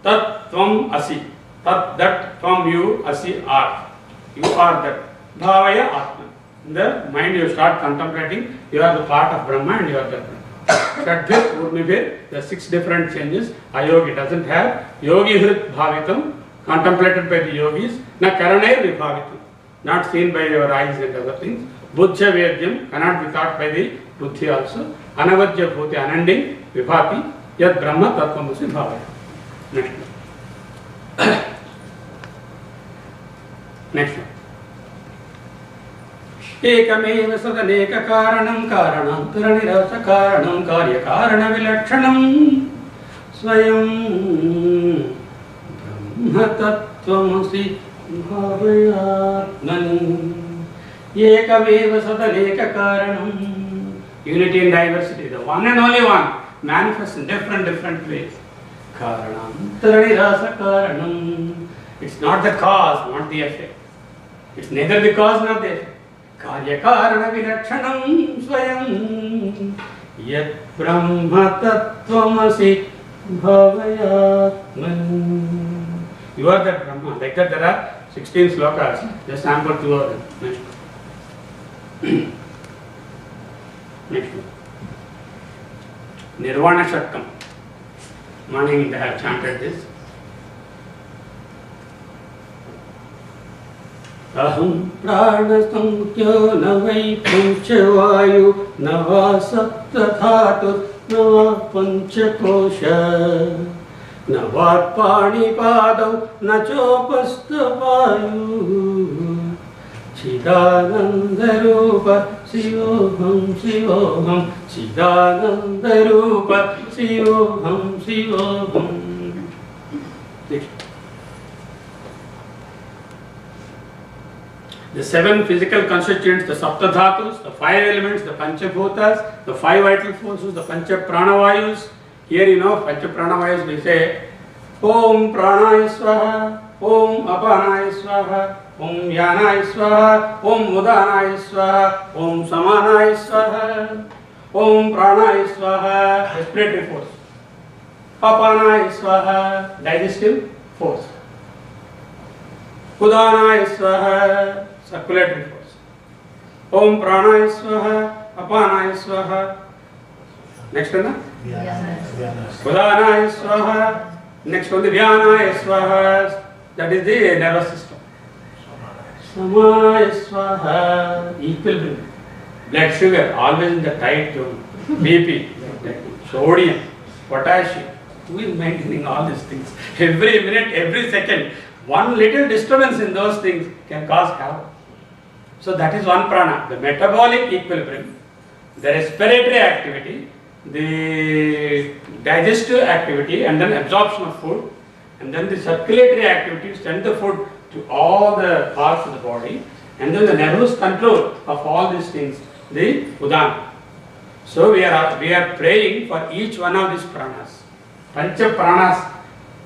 Tattvam Asi. Tat, that, from you, Asi are. You are that. Bhavaya Atman. In the mind you start contemplating, you are the part of Brahma and you are that Brahma. Shadbhir, Urmibhir, the 6 different changes. Ayogi doesn't have. Yogi Hrit Bhavitam, contemplated by the yogis. Na Karanair Vibhavitam, not seen by your eyes and other things. Buddhya Vedyam cannot be thought by the buddhi also. Anavadya Bhuti, unending, Vibhati, Yad Brahma Tattvamasi Bhavaya. Next one. Next one. Ekamev sadaneka karanam karanantaranirasa karanam karya karana vilakshanam swayam Brahma Tattvamasi Bhavayatmani. Ekaveva sadaneka karanam. Unity and diversity, the one and only one, manifests in different ways. Karanam taranirasa karanam. It's not the cause, not the effect. It's neither the cause nor the effect. Karya karana vilakshanam swayam yat brahma tattvamasi bhavayatmani. You are that Brahma. Like that there are 16 slokas. Just sample 2 of them. Next one. Next one. Nirvana Shatkam. Morning I have chanted this. Aham prana samkhyo navai panchavayu nava saptathatu nava panchakosha navat pani padau nachopastavayu Chidananda Rupa Sivoham Sivoham Chidananda Rupa Sivoham Sivoham. The 7 physical constituents, the Saptadhatus, the 5 elements, the Panchabhutas, the 5 vital forces, the Panchapranavayus. Here you know Panchapranavayus we say Om Pranaya Swaha, Om Apanaya Swaha, Om Yanaya Swaha, Om Udanaya Swaha, Om Samanaya Swaha, Om Pranaya Swaha, respiratory force, Apanaya Swaha, digestive force, Udanaya Swaha, circulatory force, Om Pranaya Swaha, Apanaya Swaha, next one, Udanaya Swaha, next one, the Vyanaya Swaha, that is the nervous system. Samaya Swaha, equilibrium, blood sugar always in the tight tone, BP, sodium, potassium, we are maintaining all these things. Every minute, every second, one little disturbance in those things can cause havoc. So that is one prana, the metabolic equilibrium, the respiratory activity, the digestive activity, and then absorption of food, and then the circulatory activity send the food to all the parts of the body, and then the nervous control of all these things, the udana. So we are praying for each one of these pranas. Pancha pranas.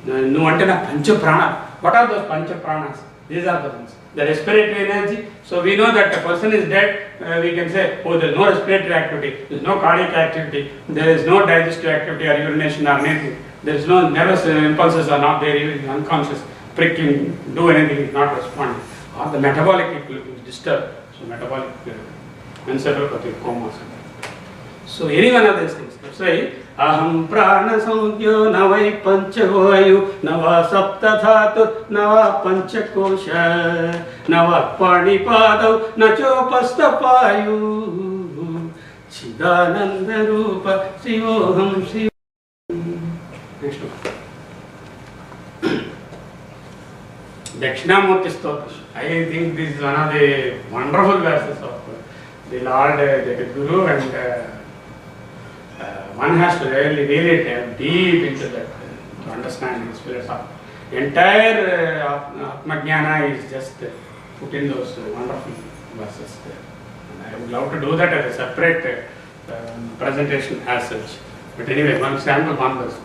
No antena pancha prana. What are those pancha pranas? These are the ones. the respiratory energy. So we know that a person is dead, we can say, oh, there is no respiratory activity, there is no cardiac activity, there is no digestive activity or urination or anything. There is no nervous impulses are not there, even unconscious, pricking, do anything, not responding. Or the metabolic equilibrium is disturbed. So metabolic encephalopathy, coma. So any one of these things. That's why aham prana samudyo navai panchavayu nava sapta dhatu nava panchakosha nava panipadau nachopastapayu chidananda rupa sivoham siv. Next one. Dakshinamurti Stotra. I think this is one of the wonderful verses of the Lord Jagadguru, and one has to really delve deep into that to understand his philosophy. Entire Atmajnana is just put in those wonderful verses there. And I would love to do that as a separate presentation as such. But anyway, one sample, one verse.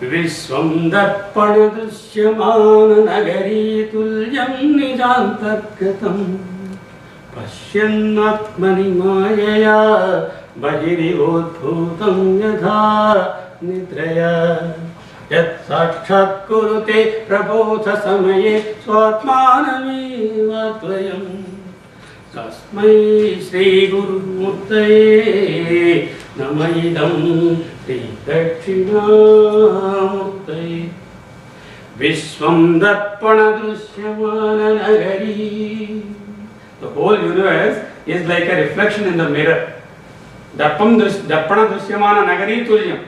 Vishwam darpana drishyamana nagari tulyam nijantargatam pashyannatmani mayaya bahirivodbhutam yadha nidraya yat sakshat kurute prabodha samaye swatmanami vatvayam tasmai Sri Guru Murtaye Namaidam Sri Dakshinamurtaye Vishwam Darpana Drishyamana Nagari. The whole universe is like a reflection in the mirror. Darpana Drishyamana Nagari Tulyam.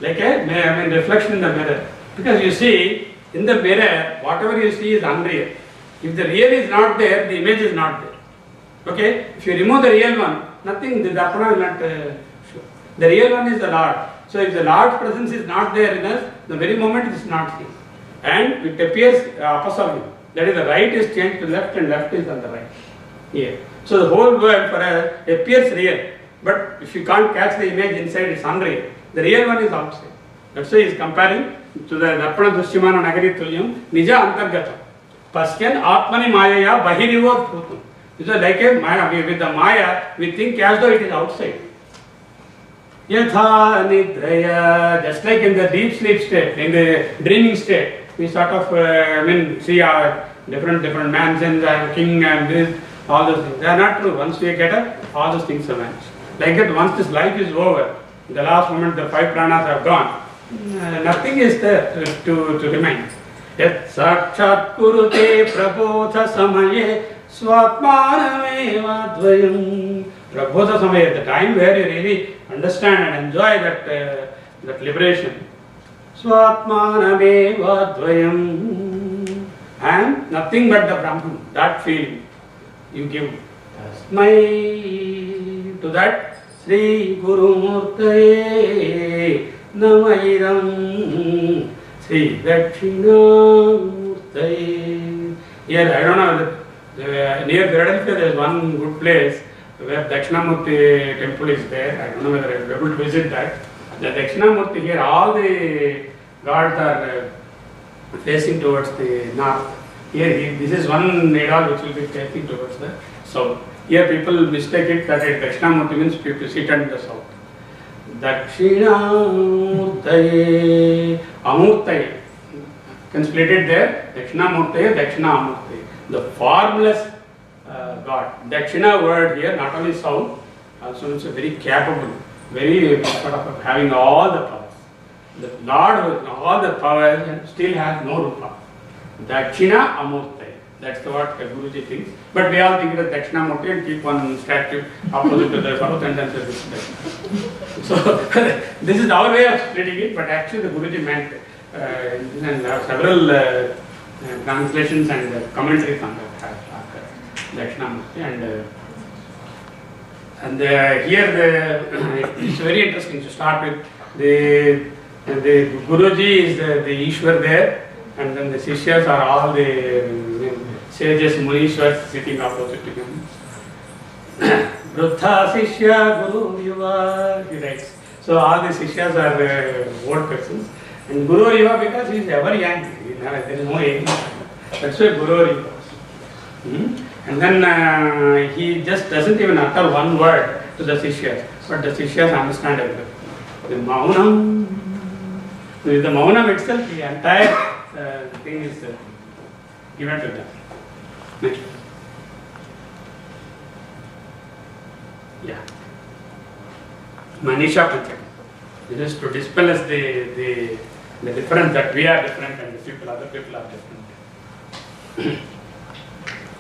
Like a reflection in the mirror. Because you see, in the mirror, whatever you see is unreal. If the real is not there, the image is not there. Okay? If you remove the real one, nothing, the Darpana will not show. The real one is the Lord. So if the Lord's presence is not there in us, the very moment it is not seen. And it appears opposite. That is, the right is changed to left and left is on the right. Here. So the whole world for us appears real. But if you can't catch the image inside, it's unreal. The real one is outside. That's why he is comparing to the Darpana Drishyamana Nagari Tulyam Nija Antargatam. Pasyan Atmani Mayaya Bahirivod Bhutam. It's like a Maya. With the Maya, we think as though it is outside. Yatha Nidraya. Just like in the deep sleep state, in the dreaming state, we sort of see our different mansions and king and this, all those things. They are not true. Once we get up, all those things are vanished. Like that, once this life is over, in the last moment the 5 pranas have gone, nothing is there to remain. Yat sakshat kurute prabodha samaye swatmanameva dvayam. Prabodha samaya, the time where you really understand and enjoy that liberation. Swatmanameva dvayam. And nothing but the Brahman, that feeling you give. Tasmai, to that Sri Guru Murtaye Namaidam Sri Dakshinamurtaye. Here, I don't know, near Philadelphia there is one good place where Dakshinamurti temple is there. I don't know whether I will be able to visit that. The Dakshinamurti here, all the gods are facing towards the north. Here, this is one idol which will be facing towards the south. Here people mistake it that Dakshinamurti means people sit in the south. Dakshinamurtaye Amurtaye. You can split it there. Dakshinamurtaye, Dakshinamurtaye. The formless God. Dakshina word here, not only south, also it's very capable, very sort of having all the powers. The Lord with all the powers and still has no rupa. Dakshina Amurtaye. That's what Guruji thinks. But we all think it as Dakshinamurti and keep one statue opposite to the south and then say this is Dakshina. So this is our way of splitting it, but actually the Guruji meant and there are several translations and commentaries on that Dakshinamurti and here it's very interesting to start with. The Guruji is the Ishwar there, and then the Sishyas are all the sages, Munishwars sitting opposite to him. Vruddha Sishya Guru Yuva, he writes. So all the Sishyas are old persons. And Guru Yuva because he is ever young, there is no age. That's why Guru recalls. And then he just doesn't even utter one word to the Sishyas, but the Sishyas understand everything. The Maunam, with the Maunam itself, the entire thing is given to them. Next. Yeah. Manisha Panchakam. This is to dispel us the difference that we are different and the other people are different.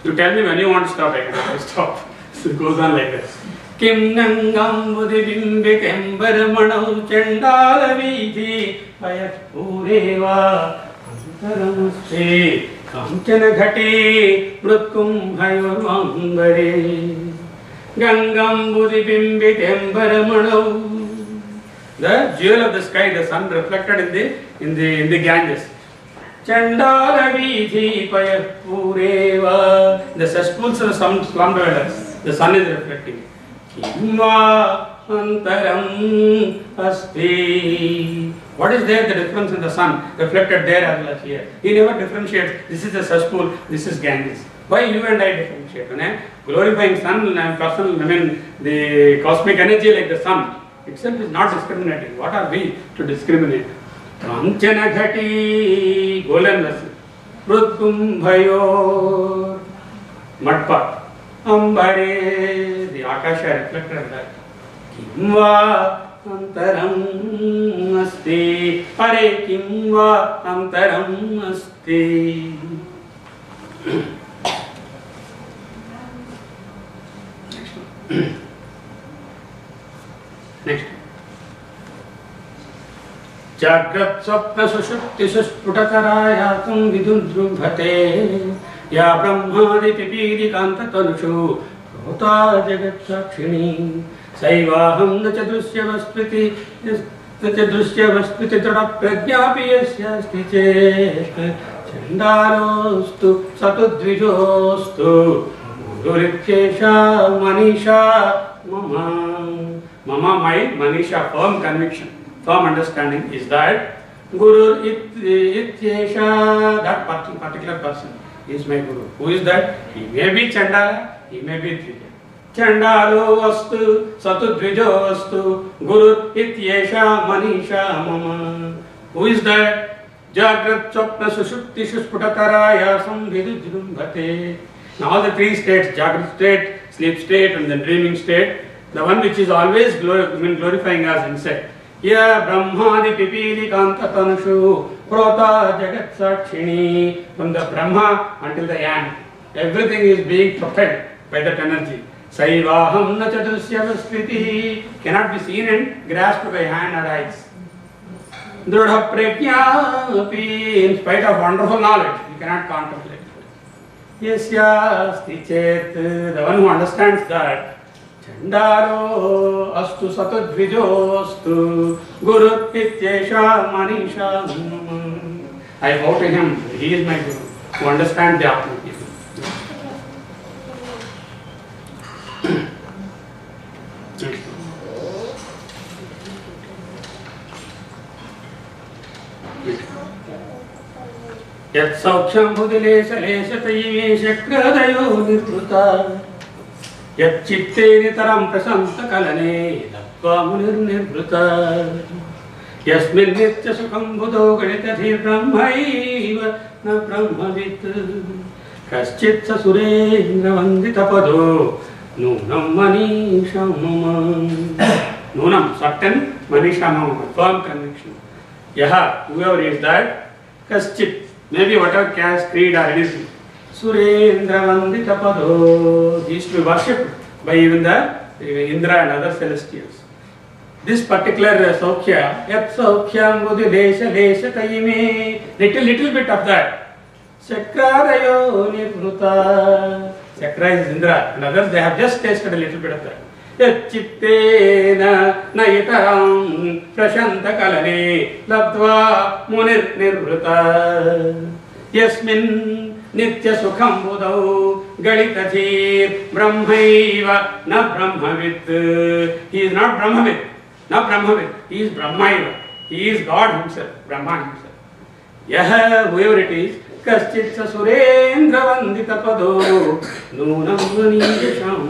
You tell me when you want to stop, I can stop. So it goes on like this. Kim Nangam Budibimbe Kembaramanau Chandala Vidhi Payat Pureva Antaramuste Kamchana Ghati Mrutkum Hayurvambare Gangam Budibimbe Kembaramanau. The jewel of the sky, the sun reflected in the Ganges. Chandala Vidhi Payat Pureva. The cesspools of some slum dwellers, the sun is reflecting. Kimva Antaram Asti. What is there, the difference in the sun reflected there as well as here? He never differentiates. This is the cesspool, this is Ganges. Why you and I differentiate? Glorifying sun, personal, the cosmic energy like the sun itself is not discriminating. What are we to discriminate? Kanchana Ghati, golden vessel. Prutkum Bhayor, mud pot. Ambare, the Akasha reflected that. Kimva Antaram Asti. Hare Kimva Antaram Asti. Next. Jagad Swapna Sushupti Susputakarayakam Vidundrubhate Ya Brahmadi Pipiri Kanta Tanushu Prota Jagad Sakshini Saivaham Nachadrusya Vaspiti Nachadrusya Vaspiti Tada Prajnapi Yasya Stiche Chandarostu Satudvijostu Gurityesha Manisha Mama. Mama, my Manisha, firm conviction, firm understanding is that Guru Ityesha, that particular person is my Guru. Who is that? He may be Chandala, he may be Dvija. Chandalo Vastu, Satudvijo Vastu, Guru Ityesha Manisha Mama. Who is that? Jagad Swapna Sushupti Susputakaraya Samvidujrumbhate. Now all the three states, Jagad state, sleep state and the dreaming state, the one which is always glorifying us inside. Ya Brahmadi Pipili Kanta Tanushu Prota Jagat Sakshini. From the Brahma until the Yan, everything is being propelled by that energy. Saivaham Nachadusya Vaskriti, cannot be seen and grasped by hand or eyes. Drudha Prajnapi, in spite of wonderful knowledge, you cannot contemplate. Yasya Stichet, the one who understands that. Chandaro astu satadvijostu Guru Ityesha Manisha. I bow to him, he is my Guru, who understands the Atma. Yat Sauksham Budilesha Lesha Taivesha Kradayo Nirvruta Yat Chitte Nitaram Prasanta Kalane Dattva Munir Nirvruta Yasmin Nitya Sukham Buddho Ganitathir Brahmaiva Na Brahmavit Kaschit Sasurendra Vandita Pado Nunam Manisha Mama. Nunam, certain, Manisha Mama, firm conviction. Yaha, whoever is that, Kaschit, maybe whatever caste, creed or anything. Surendra Vandita Pado, he is to be worshipped by even the Indra and other celestials. This particular Saukya, Yat Saukyam Budi Lesha Lesha Taime, little bit of that. Sakrarayo Nirvruta. Sakra is Indra and others, they have just tasted a little bit of that. Yat Chittena Nayitaram Prashanta Kalane Labdva Munir Nirvruta Yasmin Nitya Sukham Budau Galitathir Brahmaiva Na Brahmavit. He is not Brahmavit, not Brahmavit, he is Brahmaiva. He is God himself, Brahman himself. Yaha, whoever it is, कश्चित् स सुरेन्द्र वंदित पदो नूनं मनीषम्.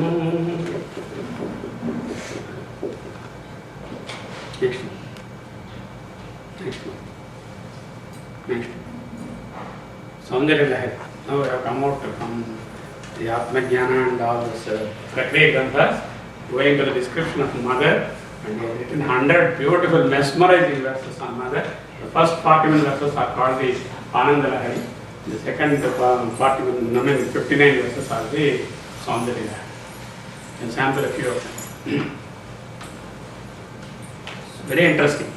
Next. Saundarya Lahari. Now we have come out from the Atma Jnana and all this Prakriya Granthas, going to the description of Mother, and we have written 100 beautiful mesmerizing verses on Mother. The first 41 verses are called the Ananda Lahari. The second 59 verses are the Saundarya Lahari. And sample a few of them. Very interesting.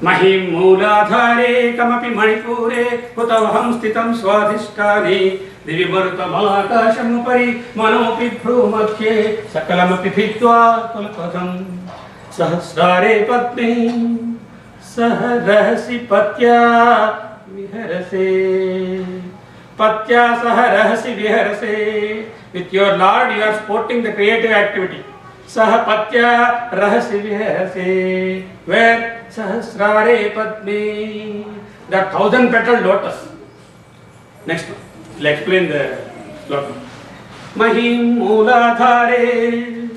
महिं मूलाधारे कमपि मणिपुरे कुतवहं स्थितं स्वाधिष्ठाने दिवि मरुतमाकाशमुपरि मनोऽपि भ्रूमध्ये सकलमपि भित्त्वा कुलपथं सहस्रारे पद्मे सह रहसि पत्या विहरसे. पत्या सह रहसि विहरसे. With your Lord you are sporting the creative activity. Sah patya rahasi vihase. Where? Sahasrare padme. The 1,000-petaled lotus. Next one. We'll explain the sloka. Mahim Mooladhare.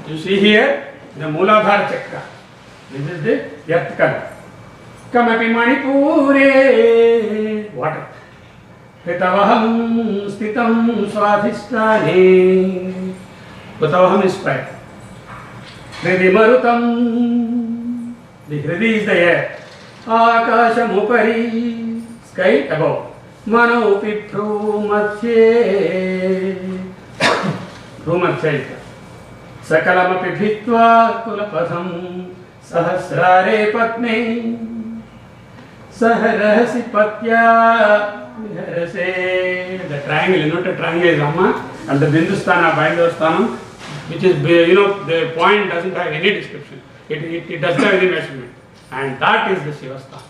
You see here the Mooladhara chakra. This is the earth color. Kamapi Manipure. Water. Hitavaham Stitam Swadhisthane. Hitavaham is fire. Hridi Marutam. The Hridi is the air. Akasham Upari. Sky above. Manopi Prumatye. Prumatye. Sakalamapi Bhitva Kulapatham. Sahasrare Patme. Saharahasi Patya. The triangle, inverted triangle is Amma, and the Bindusthana, Bindusthanam, which is, the point doesn't have any description. It doesn't have any measurement. And that is the Shivasthanam.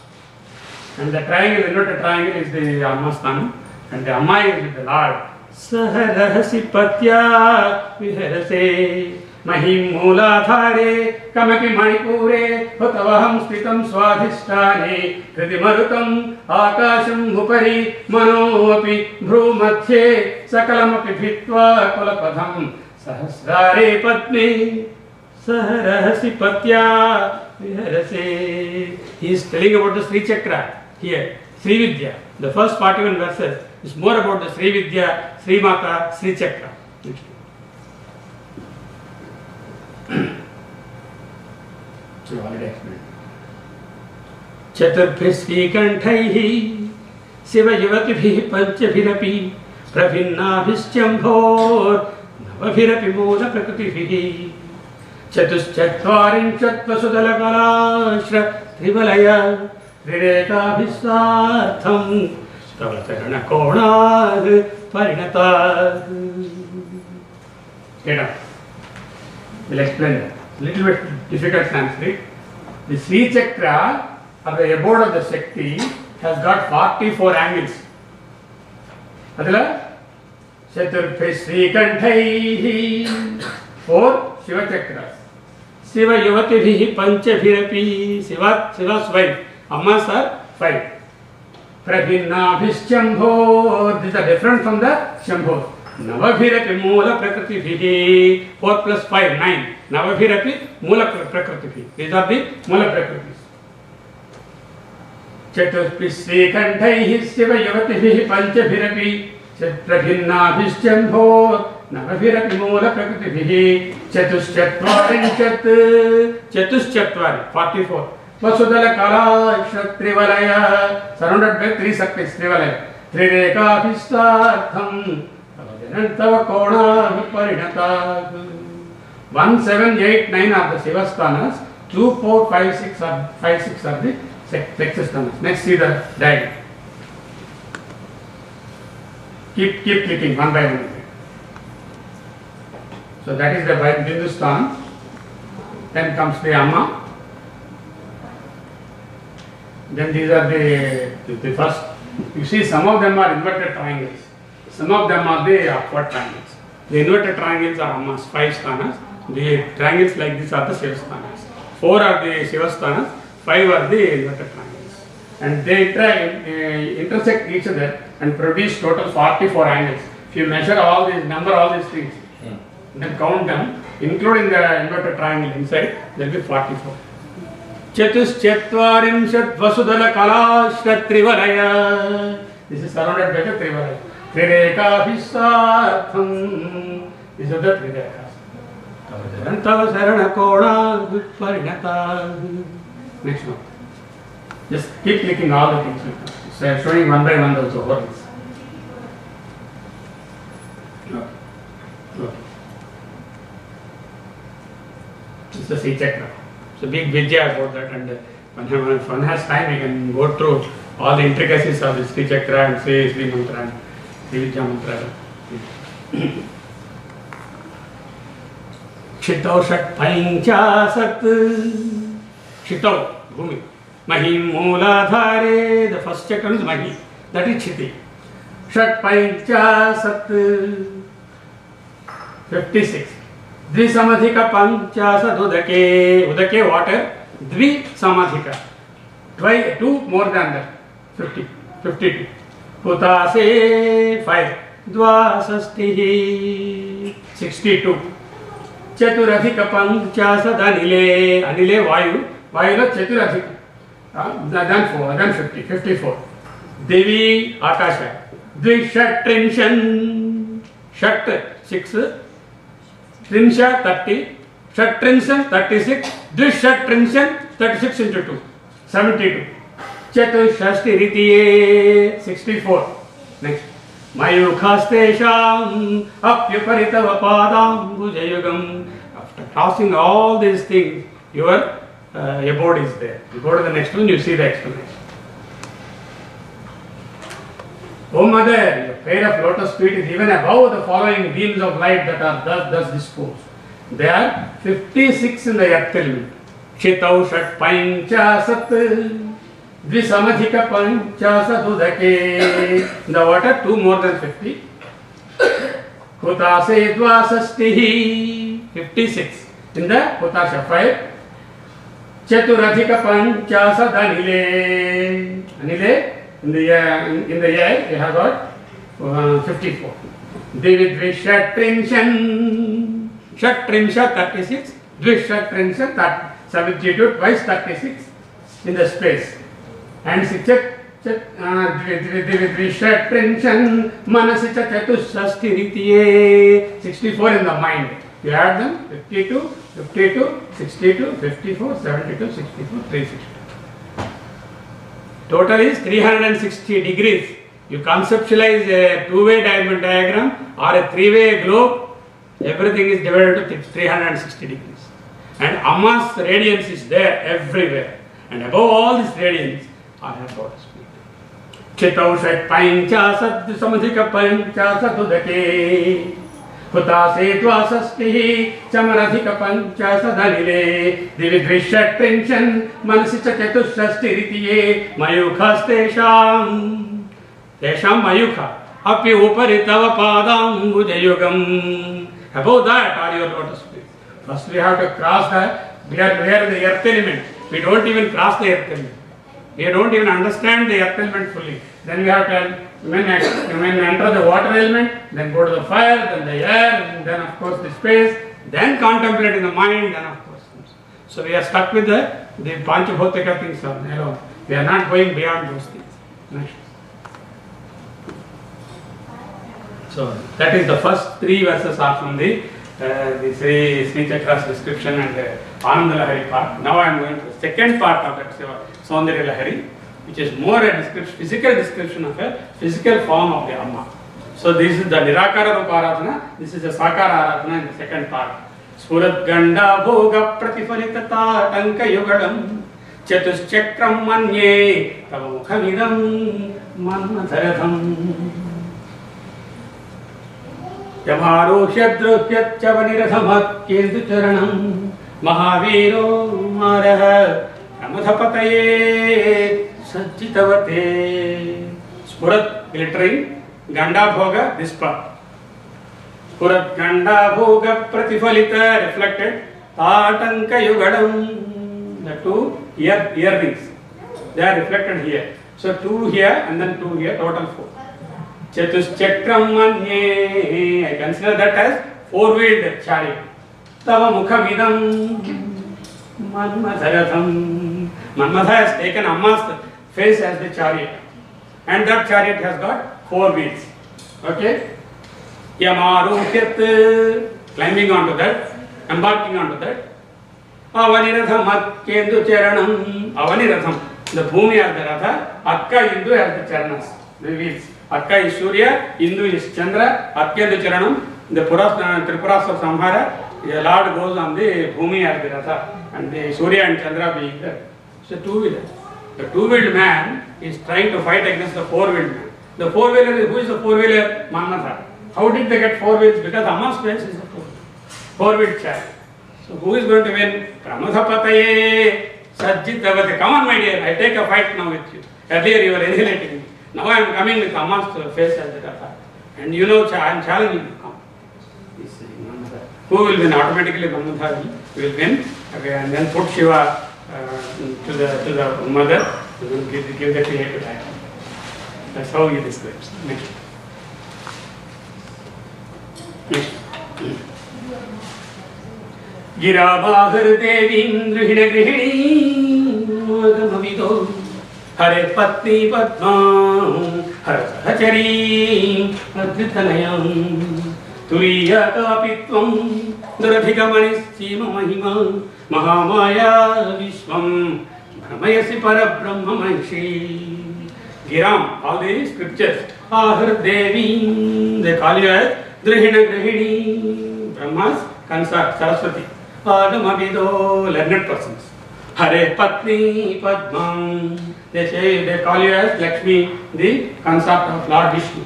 And the triangle, inverted triangle is the Amma Sthanam, and the Amma is the Lord. Saharahasi Patya Viharase. Mahim Mooladhare Kamapi Manipure Hutavaham Stitam Swadhisthane Hridi Marutam Akasham Upari Manoapi Bhrumatye Sakalamapi Bhitva Kulapadham Sahasrare Padme Saharahasi Patya Viharase. He is telling about the Sri Chakra here, Sri Vidya. The first 41 verses is more about the Sri Vidya, Sri Mata, Sri Chakra. चतुर्भिः श्रीकण्ठैः शिवयुवतिभिः पञ्चभिरपि प्रभिन्नाभिश्चम्भोर्नवभिरपि मूलप्रकृतिभिः चतुश्चत्वारिंशत्वसुदलकलाश्र त्रिरेकाभिस्वार्थं तव चरणकोणाद् परिणतात्. We'll explain that. Little bit difficult Sanskrit. The Sri Chakra, or the abode of the Shakti, has got 44 angles. Adala? Chaturphi Sri Kanthaihi. 4 Shiva Chakras. Shiva Yuvatibhihi Panchabhirapi. Shiva's wife. Ammas are 5. Prabhinnabhischambho. These are different from the Shambho. Navabhirapi Moola Prakriti. 4 plus 5, 9. Navabhirapi Moola Prakriti. These are the Moola Prakritis. Chaturpi Sri Kanthaihi Shiva Yavatihi Panchabhirapi Prabhinnabhischambho Navabhirapi Moola Prakriti. Chatuschatvari 44. Vasudala Kala Kshatrivalaya, surrounded by 3 circles, Trivalaya. Trirekabhistartham Tava Kona Parinata. 1, 7, 8, 9 are the Shivasthanas. 2, 4, 5, 6 are the Sexasthanas. Next, see the diagram. Keep clicking one by one. So that is the Bindusthana. Then comes the Amma. Then these are the first. You see, some of them are inverted triangles. Some of them are the upward triangles. The inverted triangles are Ammas, 5 sthanas. The triangles like this are the Shivasthanas. 4 are the Shivasthanas, 5 are the inverted triangles. and they try intersect each other and produce total 44 angles. If you measure all these, number all these things, then count them, including the inverted triangle inside, there will be 44. Chatuschatvarimshat vasudala kalashra trivalaya. This is surrounded by the trivalaya. Trireka visartham. These are the trirekas. Grantha Saranakona Parinata. Next one. Just keep clicking all the things. So I am showing one by one those overlays. Okay. This is the C chakra. It's a big vidya about that, and if one has time, we can go through all the intricacies of the Sri Chakra and say Sri Mantra and Sri Vidya Mantra. Shitau Shat Panchasat. Shitau, Bhumi. Mahim Mooladhare, the first chakra is Mahi. That is Chiti. Shat Panchasat. 56. Dvisamadhika Panchasat Udake. Udake water. Dvisamadhika. Two more than that. 50. 52. Hutase 5. Dvasastihi 62. Chaturadhika Panchasat Anile. Anile Vayu. Vayu Chaturadhika. Then 4. Then 50. 54. Devi Akasha. Dvishatrinshan. Shat 6. Trinsha 30. Shatrinshan 36. Dvishatrinshan 36 into 2. 72. Chatushashti Ritiye 64. Next. Mayukhastesham apyaparitava padam bhujayugam. After crossing all these things, your abode is there. You go to the next one, you see the explanation. O Mother, your pair of lotus feet is even above the following beams of light that are thus disposed. There are 56 in the earth element. Chitau Shat Panchasat Dvisamadhika Panchasat Udake. In the water, 2 more than 50. Hutase Dvasastihi 56. In the Hutasha 5. Chaturadhika Panchasat Anile. Anile, in the air, you have got 54. Dividvishatrinshan. Shatrinsha 36. Dvishatrinsha 72 twice 36 in the space. And Dvishatrinshan Manasicha Chatushashti Ritiye 64 in the mind. You add them 52, 52, 62, 54, 72, 64, 360. Total is 360 degrees. You conceptualize a two-way diamond diagram or a three-way globe, everything is divided to 360 degrees. And Amma's radiance is there everywhere. And above all these radiance, I have got speed. Chitau Shat Panchasat Samadhika Panchasat Udake. Hutase Dvasastihi Chamaradhika Panchasat Anile. Dividvishatrinshan Manasicha Chatushashti Ritiye. Mayukhastesham. Tesham Mayukha. Api Uparitava Padam Bhujayugam. Above that are your lotus feet. First we have to cross we are the earth element. We don't even cross the earth element. We don't even understand the earth element fully. Then we have to, when enter the water element, then go to the fire, then the air, and then of course the space, then contemplate in the mind, then of course. So we are stuck with the Panchabhotika things alone. We are not going beyond those things. Next. So that is the first 3 verses are from the Sri Chakra's description and Ananda Lahari part. Now I am going to the second part of that Saundarya Lahari, which is more a physical description of a physical form of the Amma. So this is the Nirakara Rupa Aradhana, this is the Sakara Aradhana in the second part. Spurat Ganda Bhoga Pratifalitata Tanka Yugadam Chatuschakram Manye Tavamukhamidam Manadharadham Yamaroshadruhyatchavanirasamat Kirducharanam Mahaviro Maraha Ramadhapataye Sajjitavate. Spurat glittering, Ganda Bhoga, this part. Spurat Ganda Bhoga Pratifalita reflected, Tatanka Yugadam, the 2 earrings. they are reflected here. So 2 here and then 2 here, total 4. Chatuschakram manye, I consider that as 4-wheeled chariot. Tava mukhamidam manmadharatham. Manmadha has taken Amma's face as the chariot, and that chariot has got 4 wheels. Okay? Yamaruhyat, climbing onto that, embarking onto that. Avaniratham Kendu Charanam. Avaniratham, the Bhumi as the Ratha, Akka Indu as the Charanas, the wheels. Akka is Surya, Indu is Chandra, Akkendu Charanam, the Tripuras of Samhara, the Lord goes on the Bhumi as the Ratha, and the Surya and Chandra being there. So 2-wheeler. The 2-wheeled man is trying to fight against the 4-wheeled man. The 4-wheeler, who is the 4-wheeler? Manmatha. How did they get 4 wheels? Because Amma's place is a 4-wheeled chariot. So who is going to win? Pramadhapataye Sajjitavate. Come on, my dear, I take a fight now with you. Earlier you were annihilating me. Now I am coming with Amma's face as the Ratha. And you know, I am challenging you. Come. Who will win? Automatically Pramadha will win. Okay, and then put Shiva to the mother, and then give the creative act. That's how he describes. Next. Girabhar Devim Drihina Grihini Magamavido Hare Patni Padma Harasahachari Adritanayam Turiya Kapitvam Duradhikamanis Sima Mahima Mahamaya Vishwam Brahmayasi Parabrahma Mahishi. Giram, all the scriptures. Ahar Devi, they call you as Drihina Grihini, Brahma's consort, Saraswati. Adamavido, learned persons. Hare Patni Padmam, they call you as Lakshmi, the consort of Lord Vishnu.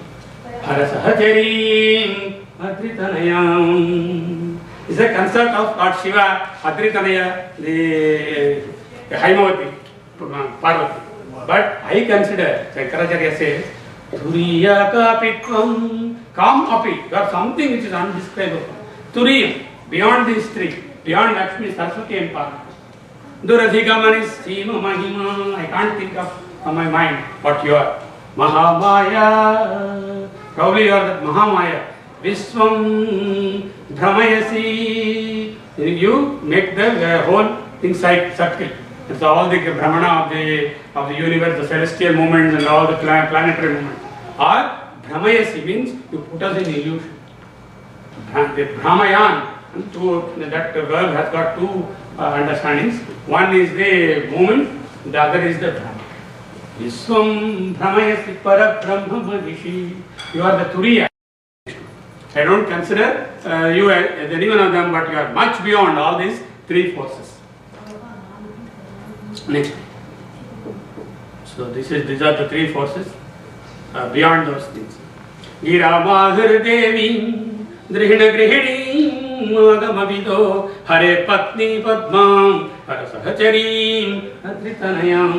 Hara Sahachari Adritanayam is a consort of Lord Shiva, Adritanaya, the Haimavati, Parvati. But I consider, Sankaracharya says, Turiya Kapitvam Kam Api, you are something which is undescribable. Turiya, beyond these 3, beyond Lakshmi, Saraswati and Parvati. Duradhikamanis Sima Mahima, I can't think of from my mind what you are. Mahamaya, probably you are that Mahamaya. Vishwam Brahmayasi, you make the whole thing circle. It's all the Brahmana of the universe, the celestial movements and all the planetary movements. Or Brahmayasi means you put us in illusion. The Brahmayan, that verb has got 2 understandings. One is the movement, the other is the Brahma. Vishwam Brahmayasi Para Brahma Mahishi. You are the Turiya. I don't consider you as any one of them, but you are much beyond all these 3 forces. Next. So these are the 3 forces beyond those things. Gira Mahar Devi Drihina Grihini Magamavido Hare Patni Padmam Harasahachari Adritanayam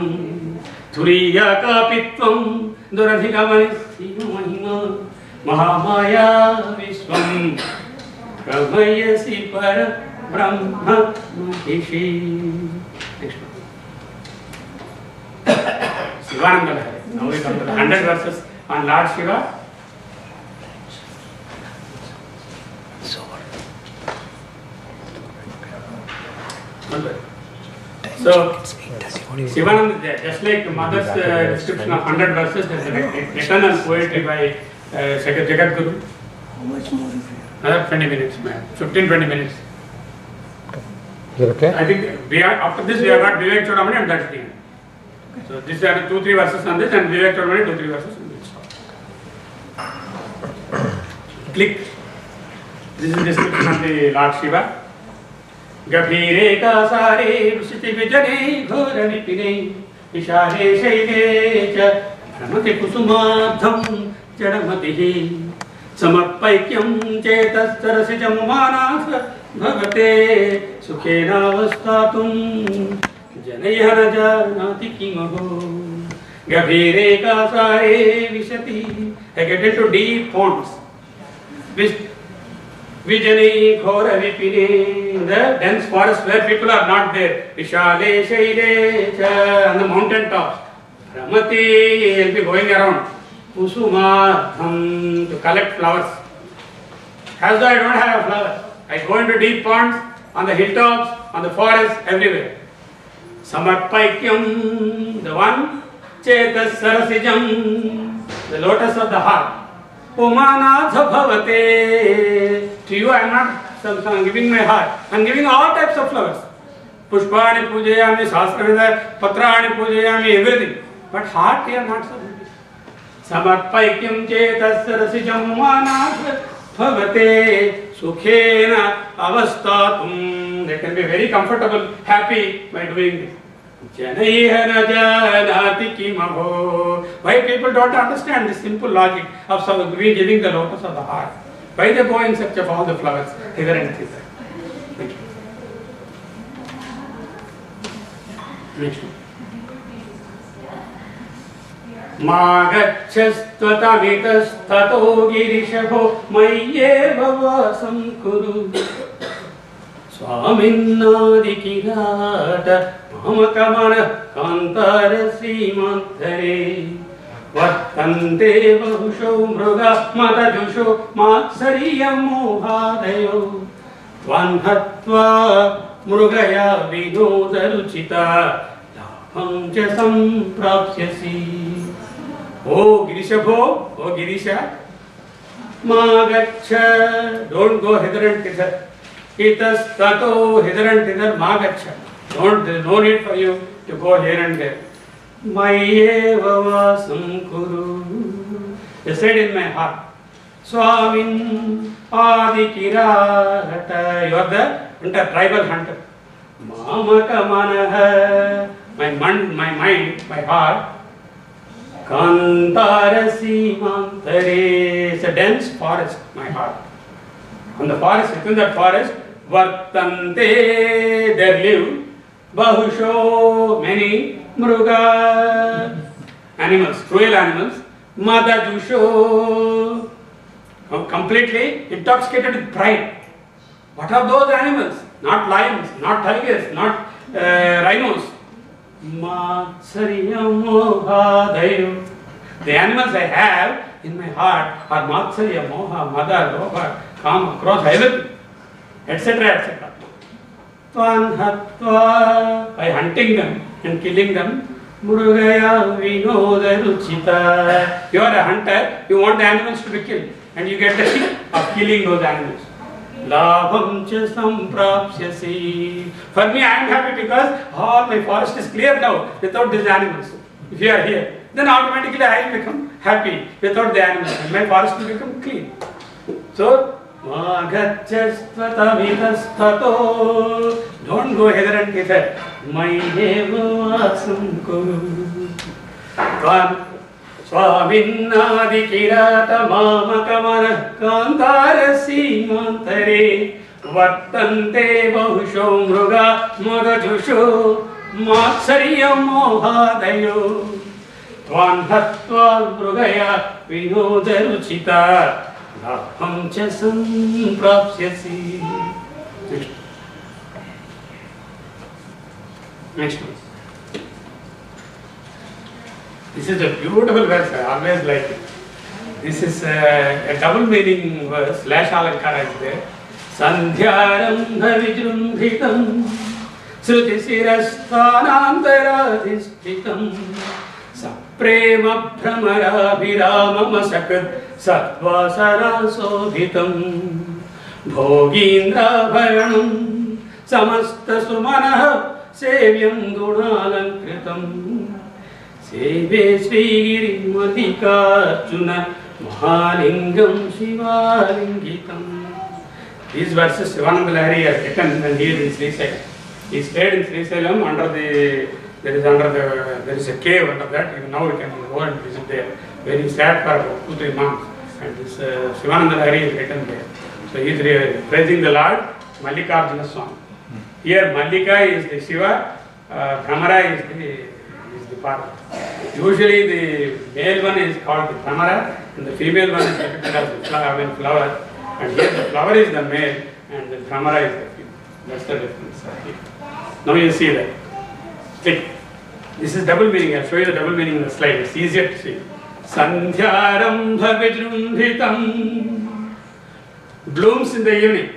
Turiya Kapitvam Duradhikamanis Mahima Mahamaya Vishwam Brahmayasi Para Brahma Mahishi. Next one. Shivananda Lahari. Now we come to the 100 verses on Lord Shiva. So, Shivananda, just like the mother's description of 100 verses, there is a eternal poetry by Jagad Guru. How much more? Another 20 minutes, 15-20 minutes. Is it okay? I think after this we have got Vivek Chodamani and that's the end. So these are 2-3 verses on this and Vivek Chodamani 2-3 verses on this. Click. This is the description of the Lord Shiva. Gabhire kasare vishiti vijane ghora nipine ishare shaile cha bhramati kusumadham jadamatihi samarpaikyam chetas sarasijam manasa bhavate sukhena vastatum janayana janati kimaho gabhire kasare vishati. I get into deep ponds. Vijani Ghora Vipine, the dense forest where people are not there. Vishale Shaile, on the mountain tops. Ramati will be going around. Kusuma to collect flowers. As though I don't have a flower. I go into deep ponds, on the hilltops, on the forest, everywhere. Samarpaikyam, the one. Chetas Sarasijam, the lotus of the heart. Umanatha Bhavate. To you I am not giving my heart. I am giving all types of flowers. Pushpani Pujayami, Sasravida, Patrani Pujayami, everything. But heart you are not so good. Samarpaikyam Chetas Sarasijam Umanatha Bhavate. Sukhena Avastatum. They can be very comfortable, happy by doing this. Why people don't understand this simple logic of giving the lotus of the heart? Why they go in search of all the flowers hither and thither? Thank you. Next one. Magachastvatamitas tato girishabho mayyeva vasam kuru Swaminadi kirata Mamakamana Kantara Srimantare Vartante Bahusho Mruga Madajusho Matsariyam Mohadayo Tvanhatva Mrugaya Vinodaruchita Labham Jasam Prapsyasi. Oh Girishabho, oh Girisha, Magacha, don't go hither and thither. Itas tato hither and thither Magacha. There is no need for you to go here and there. Mayeva vasam kuru. They said in my heart. Swamin Adi Kirata. You are the inter-tribal hunter. Mamaka manaha. My mind, my heart. Kantarasi mantare. It's a dense forest, my heart. On the forest, within that forest, Vartante, there live Bahusho, many Mruga, animals, cruel animals, Madajusho, completely intoxicated with pride. What are those animals? Not lions, not tigers, not rhinos. Matsarya Mohadayo. The animals I have in my heart are Matsarya, Moha, Mada, Loha, Kama, across everything, etc. etc. By hunting them and killing them, Murugaya Vinoda Ruchita. You are a hunter, you want the animals to be killed, and you get the kick of killing those animals. Labham cha samprapsyasi. For me, I am happy because all my forest is clear now without these animals. If you are here, then automatically I will become happy without the animals, and my forest will become clean. So, don't go hither and thither. Swaminadi kirata mamakamana kantarasi mantare Vartante bahusho mruga madajusho matsariyam mohadayo Tvanhatva mrugaya vinodaruchita Labham cha samprapsyasi. Next one. This is a beautiful verse, I always like it. This is a double meaning verse, slash alankara is there. Sandhyarambha vijrumbhitam Sruti sirasthanantaradhishtitam Saprema bhramara viramama sakad Satvasara sobhitam Bhogindra bharanam Samasta sumanaha Sevyam gunalankritam Seve Sri Madhikarjuna Mahalingam Shivalingitam. These verses Sivananda Lahiri has taken and here in Sri Sailam. He stayed in Sri Sailam there is a cave under that. Even now we can go and visit there. Where he sat for about 2-3 months. And this Sivananda Lahiri is written there. So he is praising the Lord, Mallikarjuna Swami. Here Mallika is the Shiva, Bhramara is the Parvati. Usually the male one is called the Bhramara and the female one is depicted as the flower. And here the flower is the male and the Brahmara is the female. That's the difference. Now you see that. Click. This is double meaning. I'll show you the double meaning in the slide. It's easier to see. Sandhyarambha vijrumbhitam. Blooms in the evening.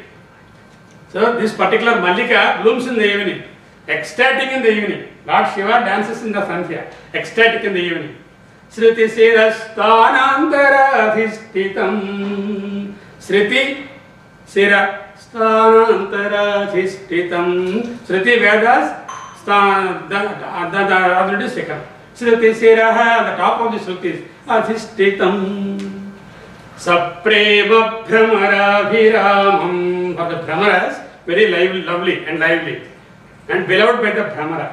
So this particular Mallika blooms in the evening. Ecstatic in the evening. Lord Shiva dances in the Sandhya. Ecstatic in the evening. Sriti sirastanantaradhishtitam. Sriti sirastanantaradhishtitam. Sriti Vedas. The already second. Sriti siraha, the top of the Srutis. Adhishtitam. Saprema Bhramara Viramam. For the Brahmaras, very lovely and lively. And beloved by the Brahmara.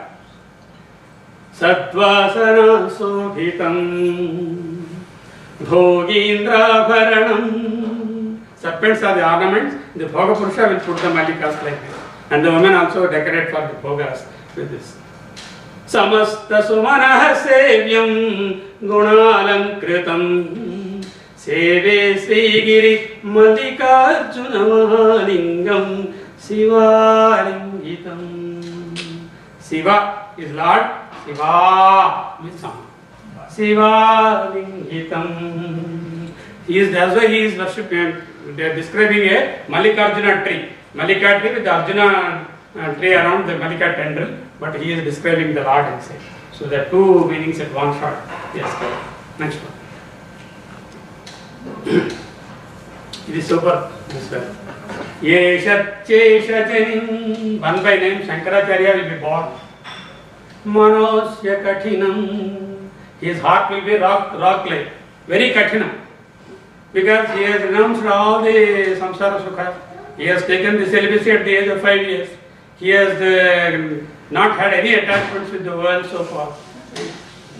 Satvasana Sodhitam Bhogindra Bharanam. Serpents are the ornaments. The Bhoga Purusha will put the Mallikas like this. And the women also decorate for the Bhogas with this. Samasta Sumana Sevyam Gunalankritam Seve Srigiri Mallikarjuna Mahalingam Sivalingitam. Siva is Lord. Siva means some. Siva Lingitam. That's why he is worshipping. They are describing a Mallikarjuna tree. Mallika tree with the Arjuna tree around the Mallika tendril, but he is describing the Lord inside. So there are two meanings at one shot. Yes, correct. Next one. It is super. This one. Yesha Chesha Janin. One by name Sankaracharya will be born. Manosya Katinam. His heart will be rock-like, very Katinam. Because he has renounced all the samsara sukha. He has taken the celibacy at the age of 5 years. He has not had any attachments with the world so far.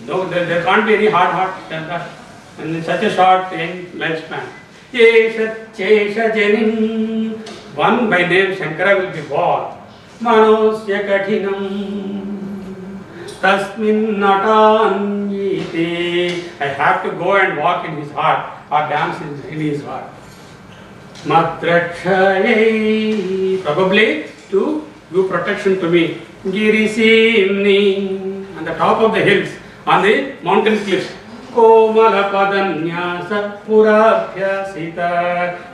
No, there can't be any hard heart in such a short lifespan. Chesha Janin. One by name Shankara will be born. Manosya Katinam. Tasmin Natanyite. I have to go and walk in his heart or dance in his heart. Matrakshaye. Probably to give protection to me. Girisimni. On the top of the hills, on the mountain cliffs. Komala Padanyasa Purabhyasita.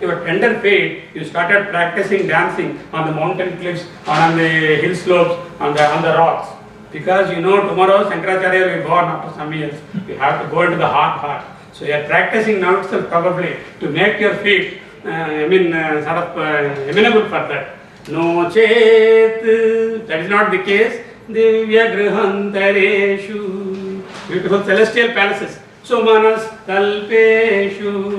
Your tender fate, you started practicing dancing on the mountain cliffs or on the hill slopes, on the rocks. Because you know tomorrow Sankaracharya will be born after some years. You have to go into the heart. So you are practicing now itself probably to make your feet, amenable for that. No chet, that is not the case. Divya Grihantareshu. Beautiful celestial palaces. Sumanas Talpeshu.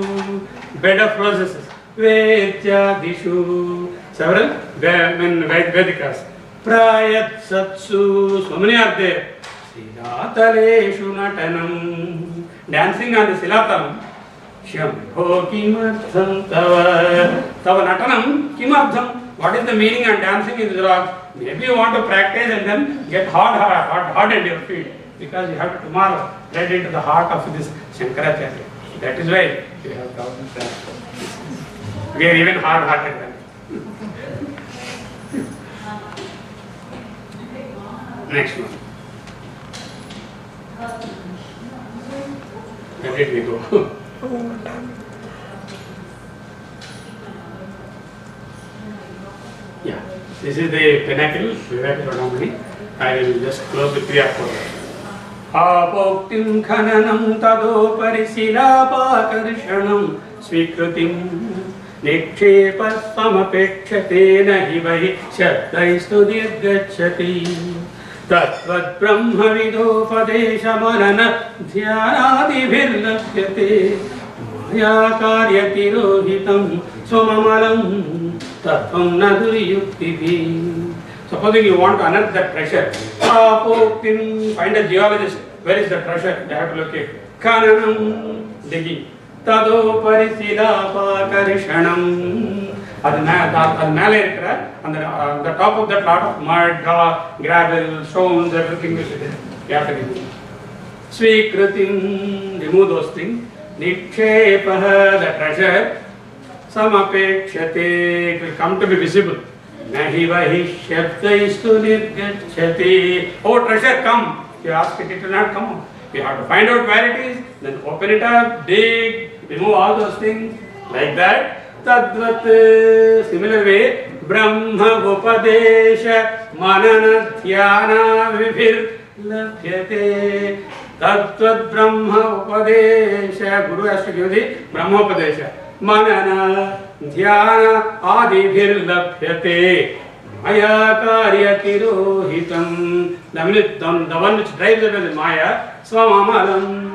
Bed of roses. Vedyadishu. Several Vedikas. Prayat Satsu. So many are there. Silataleshu Natanam. Dancing on the Silatalam. Shambho Kimartham Tava Natanam Kimartham. What is the meaning of dancing in the rock? Maybe you want to practice and then get hard in your feet. Because you have to tomorrow get into the heart of this Sankaracharya. That is why you have problems there. We are even hard-hearted than. Next one. Where did we go? Yeah, this is the pinnacle, Vivek. I will just close the Kriya program. Apoktim khananam tadopari silapakarshanam svikrutim nikshepa samapekshate nahi vahi shabdaistu dirgacchati tatvad brahma vidopadesha manana dhyanadibhirlapyate maya karyati rohitam somamalam tatvam naduriyuktibhi. Supposing you want to unearth that treasure, find a geologist. Where is the treasure? They have to locate. Kananam, digging. Tado parisilapa karishanam. On the top of that lot of mud, gravel, stones, everything is there. You have to remove. Svikrutim, remove those things. Nikshepaha, the treasure. samapekshate. It will come to be visible. Nahi vahi shabdaistu nirgacchati. Oh, treasure, come. If you ask it, it will not come out. You have to find out where it is, then open it up, dig, remove all those things. Like that. Tadvat. Similar way, Brahma Upadesha Manana Dhyana Vibhir Labhyate. Tadvat Brahma Upadesha. Guru has to give the Brahma Upadesha. Manana Dhyana Adibhir Labhyate. Maya Karyati Rohitam. The one which drives away the Maya. Swamamalam.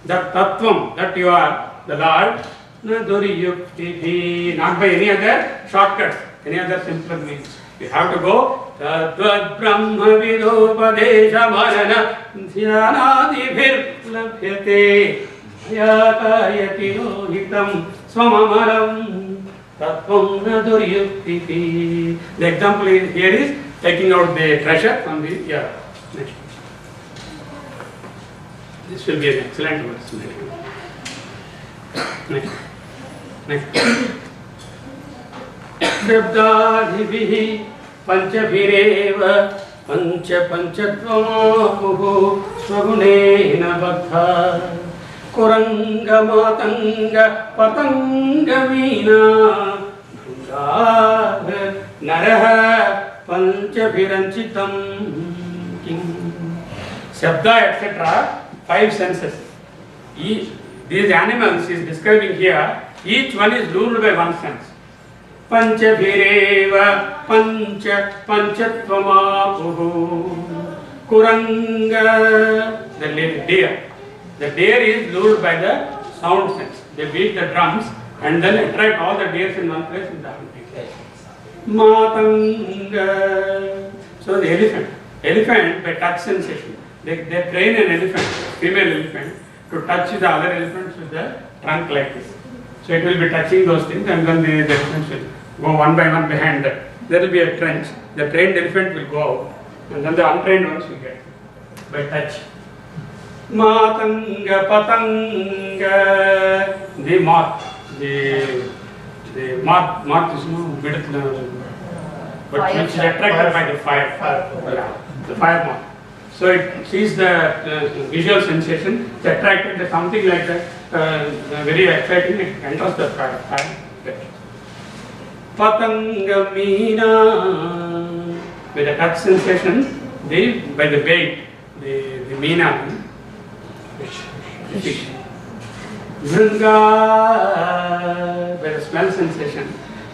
That Tattvam, that you are, the Lord. Not by any other shortcuts, any other simpler means. You have to go Tadvat Brahma Vidopadesha Manana Dhyanadibhir Labhyate Ayakaryati Rohitam Swamamaram Tattvam Naduryuktihi. The example here is taking out the treasure from the next. This will be an excellent verse. Next. Shabdadibhihi panchabhireva panchatvamuhu swagunena bhaktha kuranga matanga patanga veena dhunga naraha panchabhiranchitam Shabda etc. 5 senses. These animals he is describing here, each one is ruled by one sense. Panchabhireva panchattvamapuhu kuranga. The deer. The deer is ruled by the sound sense. They beat the drums and then attract all the deers in one place in the other place. Matanga. So the elephant by touch sensation. They train an elephant, female elephant, to touch the other elephants with the trunk like this. So it will be touching those things and then the elephants will go one by one behind that. There will be a trench. The trained elephant will go out and then the untrained ones will get by touch. Matanga patanga. The moth. The moth is but which is attracted by the fire. Yeah, the fire moth. So it sees the visual sensation, it's attracted to something like that, very exciting, it enters the fire. Patanga meena, with the touch sensation, by the bait, the meena, fish. Bhrunga, by the smell sensation,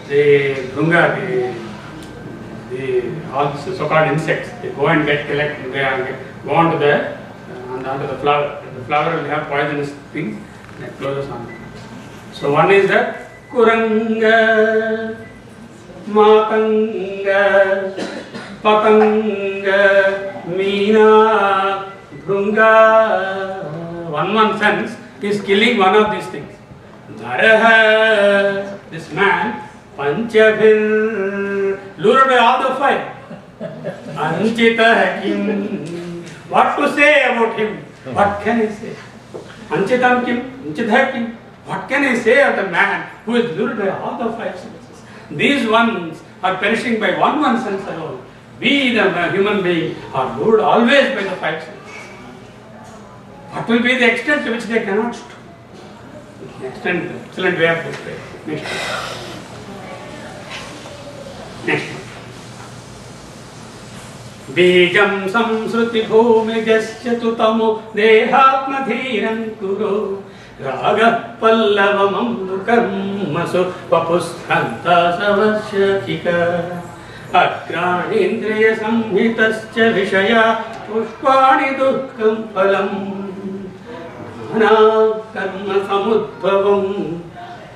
the bhrunga, all the so-called insects, they go and get collected, they go onto the flower. The flower will have poisonous things that closes on them. So one is the kuranga, matanga, patanga, meena, bhrunga. One sense is killing one of these things. Naraha, this man, panchabhir, lured by all the 5. Anchita Hakim. What to say about him? What can I say? Anchitam Kim, Anchita Hakim. What can I say of the man who is lured by all the 5 senses? These ones are perishing by one sense alone. We, the human being, are lured always by the 5 senses. What will be the extent to which they cannot stop? Excellent way of describing. Next. Bijam samsruti bhumijasya tutamo dehatmadhiram kuro raga pallavamam karmasu vapusthanta savasyatika agranindriya samhitascha vishaya pushpani dukkam phalam Ana karma samudbhavam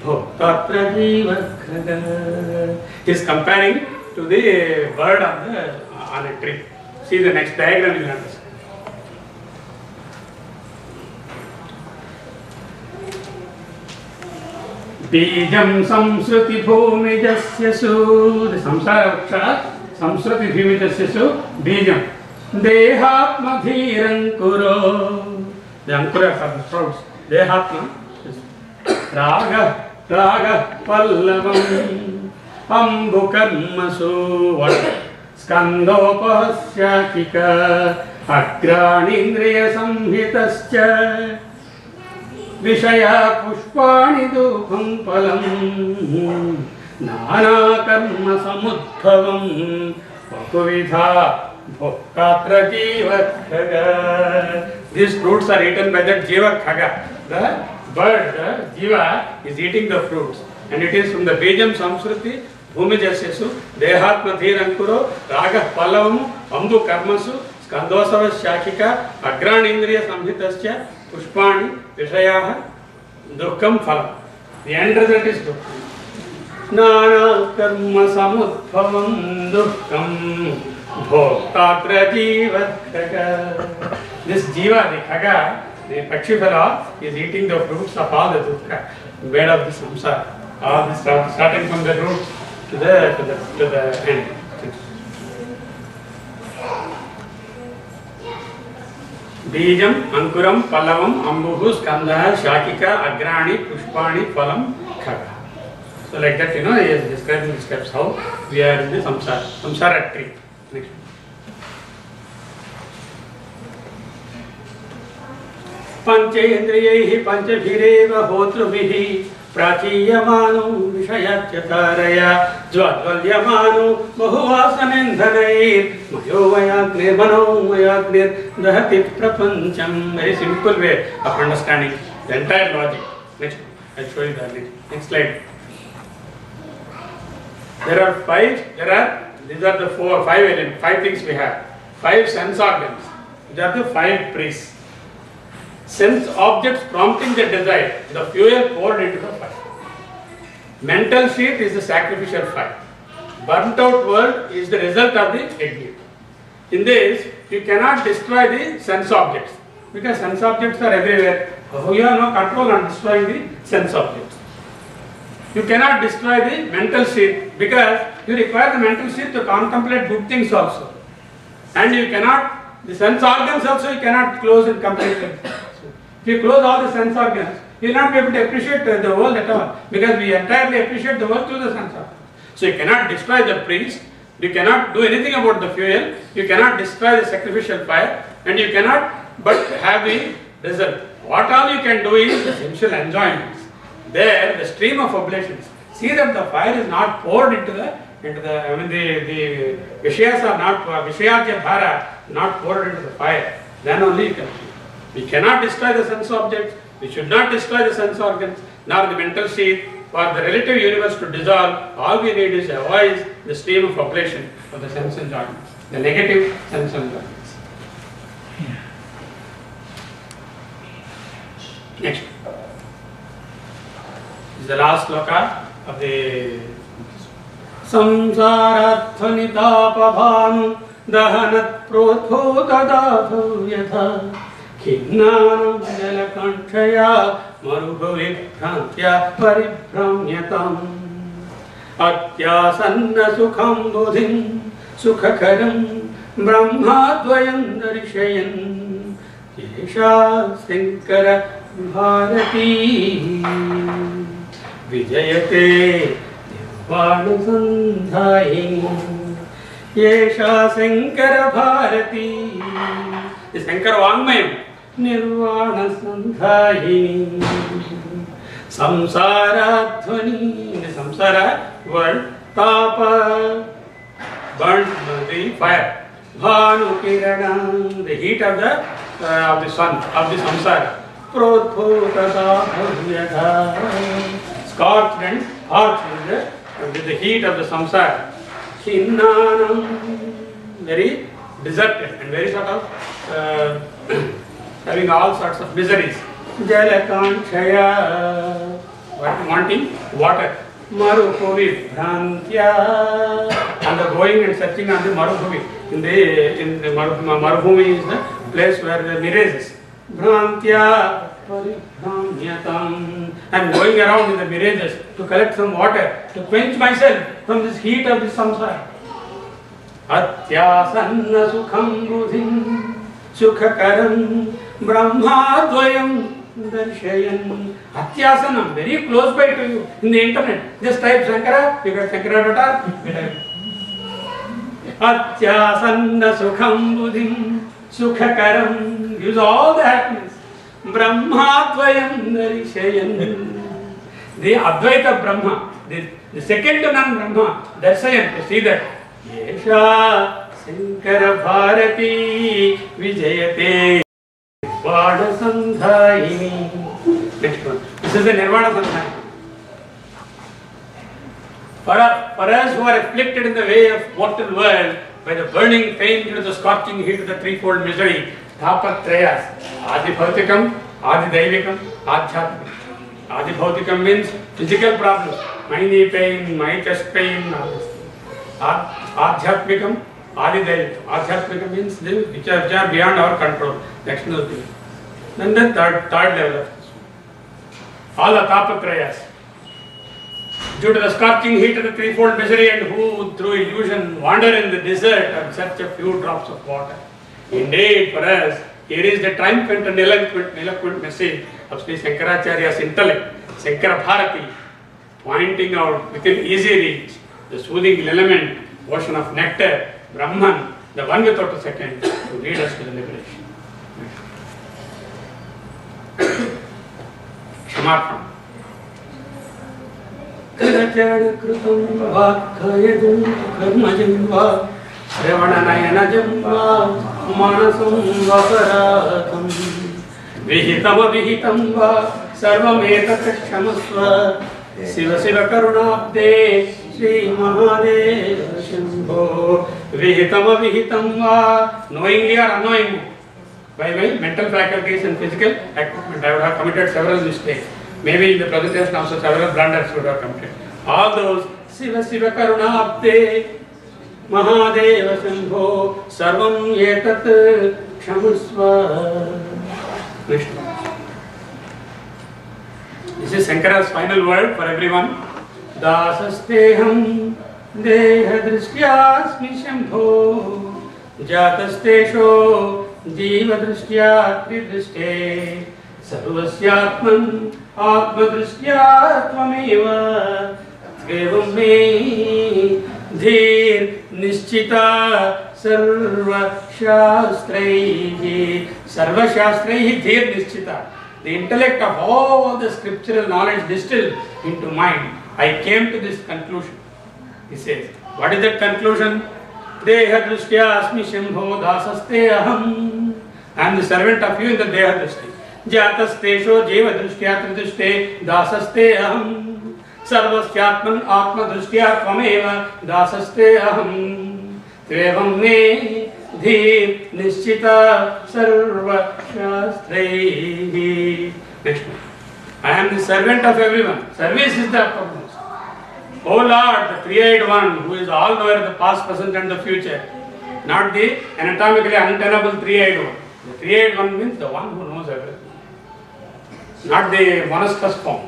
bhoktatra jivakraga. He is comparing to the bird on a tree. See the next diagram, you will understand. Bijam samsruti bhumijasya su. The samsara vaksha samsruti bhumijasya su. Bijam dehatma dhiran kuro. The ankuras are the sprouts. Dehatma. Raga Raga Pallavam Ambukarmasu Skandopahasya Agranindriya Samhitascha Vishaya Pushpani Dukham Palam Nana Karma Samudbhavam Pakuvidha Bhokkatra Jiva Khaga. These fruits are eaten by the Jiva Khaga. The bird, the Jiva, is eating the fruits. And it is from the Bijam Samsruti, Bhumijasyasu, Dehatma Dhirankuro, Raga Pallavam, Ambu Karmasu, Skandosava Shakika, Agranindriya Samhitascha, Pushpani, Vishayaha, Dukkam Phalam. The end result is Dukkam. Nana Karma Samudbhavam Dukkam Bhoktatra Jiva Khaga. This Jiva, the Khaga, the Pakshi fellow, is eating the fruits of all the dukkha, made of the samsara. All this starting from the root to the end. Bijam, Ankuram, Pallavam, Ambuhu, Skandha, Shakika, Agrani, Pushpani, Phalam, Khaga. So like that, he is describing the steps how we are in the samsara tree. Next. Panchendriyaihi panchabhirev hotrubihi prachiyamano vishayachataraya jvadvalyamano bahuvasanendhanair mayovayagnir manovayagnir dahati prapancham. Very simple way of understanding the entire logic. Next, I'll show you the next slide. There are these are the five things we have. 5 sense organs. These are the 5 priests. Sense objects prompting the desire, the fuel poured into the fire. Mental sheath is the sacrificial fire. Burnt out world is the result of the yajna. In this, you cannot destroy the sense objects because sense objects are everywhere. You have no control on destroying the sense objects. You cannot destroy the mental sheath because you require the mental sheath to contemplate good things also. And you cannot, the sense organs also you cannot close and completely. If you close all the sense organs, you will not be able to appreciate the world at all because we entirely appreciate the world through the sense organs. So you cannot destroy the priest, you cannot do anything about the fuel, you cannot destroy the sacrificial fire, and you cannot but have the result. What all you can do is the sensual enjoyments. There, the stream of oblations. See that the fire is not poured into the the Vishayas are not, Vishayatya Dhara not poured into the fire. Then only you can. We cannot destroy the sense objects, we should not destroy the sense organs, nor the mental sheath. For the relative universe to dissolve, all we need is avoid the stream of oblation of the sense enjoyments, the negative sense enjoyments. Next. This is the last sloka of the Samsarathanitapabhanu dahanat prodhodadadhu yatha Khinnanam jalakanchaya marubhavibhrantya paribhramyatam Atyasanna sukham bodhim sukhakaram brahmadvayam darishayan Yesha Sankara Bharati Vijayate Nirvana Sandhayini Yesha Sankara Bharati. The Sankara Vagnmayam Nirvana Sandhayini Samsara Dhvani. The samsara word Tapa burnt the fire. Bhanu Kirana, the heat of the sun, of the samsara. Prodhodada bhavyatha, scorched and parched with the heat of the samsara. Khinnanam, very deserted and very sort of having all sorts of miseries. Jalakanchaya, wanting water. Marubhavi Bhrantya, and the going and searching on the Marubhavi. In the Marubhumi is the place where the mirages. Bhrantya Paribhramyatam. I am going around in the mirages to collect some water, to quench myself from this heat of this samsara. Atyasanna sukham buddhim sukhakaram brahmadvayam darshayan. Atyasanam, very close by to you in the internet. Just type Sankara, you get Sankara.org. Atyasanna sukham buddhim sukhakaram, gives all the happiness. Brahmadvayam darshayan. The Advaita Brahma, the second to none Brahma, Darsayan, you see that. Yesha Sankara Bharati Vijayate Nirvana Sandhayini. Next one. This is the Nirvana Sandhayini. For us who are afflicted in the way of mortal world by the burning pain due to the scorching heat of the threefold misery, Tapatrayas, Adi Bhautikam, Adi Daivikam, Adhyatmikam. Adi Bhautikam means physical problems, my knee pain, my chest pain, all this. Adhyatmikam, Adi Daivikam. Adhyatmikam means which are beyond our control, the external things. Then the third level of this. All the Tapatrayas. Due to the scorching heat of the threefold misery, and who through illusion wander in the desert and search a few drops of water. Indeed, for us, here is the triumphant and eloquent message of Sri Sankaracharya's intellect, Sankara Bharati, pointing out within easy reach the soothing element, ocean of nectar, Brahman, the one without a second, to lead us to the liberation. Kshamarpam. Karachana krutam vakkayadum karmajam va Sravananayanajam va manasam vaparatam Vihitam avihitam va sarvametat kshamasva Siva Siva Karunabde Sri Mahadeva Shambho Vihitam avihitam va, knowingly or unknowingly, by my mental faculties and physical equipment, I would have committed several mistakes. Maybe in the presentation also several blunders would have committed. All those Siva Siva Karuna Abde Mahadeva Shambho Sarvam Yetat Kshamusva. Next one. This is Sankara's final word for everyone. Dasasteham Deha Drishyasmi Shambho Jatastesho Jiva Drishyat Vidrishte Sarvasyatman Atmadrishyat Tvameva Evam me Dhir Nischita Sarva Shastreihi Dhir Nischita. The intellect of all the scriptural knowledge distilled into mind, I came to this conclusion. He says, what is that conclusion? Deha Drishtya Asmi Shambho Dasaste Aham. I am the servant of you in the Deha Drishti. Jatastesho Jiva Drishtya Tridishte Dasaste Aham. Sarvasyatman Atma Drishtya Tvameva Dasaste Aham. Tvevam me Dhir Nischita Sarva Shastreihi. Next one. I am the servant of everyone. Service is the uppermost. O Lord, the three-eyed one, who is all knower of the past, present and the future. Not the anatomically untenable three-eyed one. The three-eyed one means the one who knows everything. Not the monstrous form.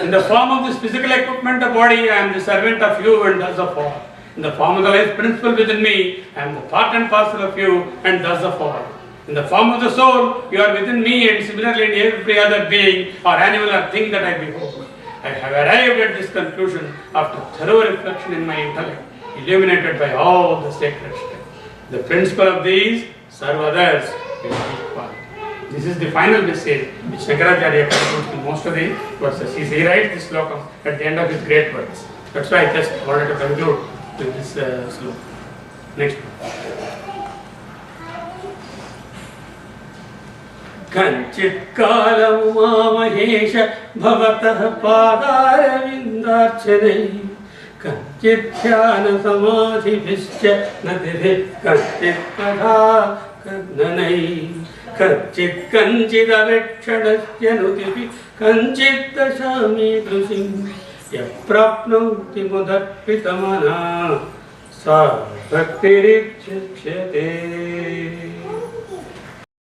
In the form of this physical equipment, the body, I am the servant of you and thus the form. In the form of the life principle within me, I am the part and parcel of you and thus the form. In the form of the soul, you are within me and similarly in every other being or animal or thing that I behold. I have arrived at this conclusion after thorough reflection in my intellect, illuminated by all the sacred steps. The principle of these serve others in equal. This is the final message which Sankaracharya concludes in most of the verses. He writes this slokam at the end of his great works. That's why I just wanted to conclude with this sloka. Next one. Kanchit kalam mamahesha bhavatah padarvindarchanai Kanchit dhyana samadhibhischa nadivit kanchit kadha karnanai Kanchit kanchit avekshadasya nutipi kanchit dashami drusim yaprapnauti mudarpitamana sa bhaktirichyate.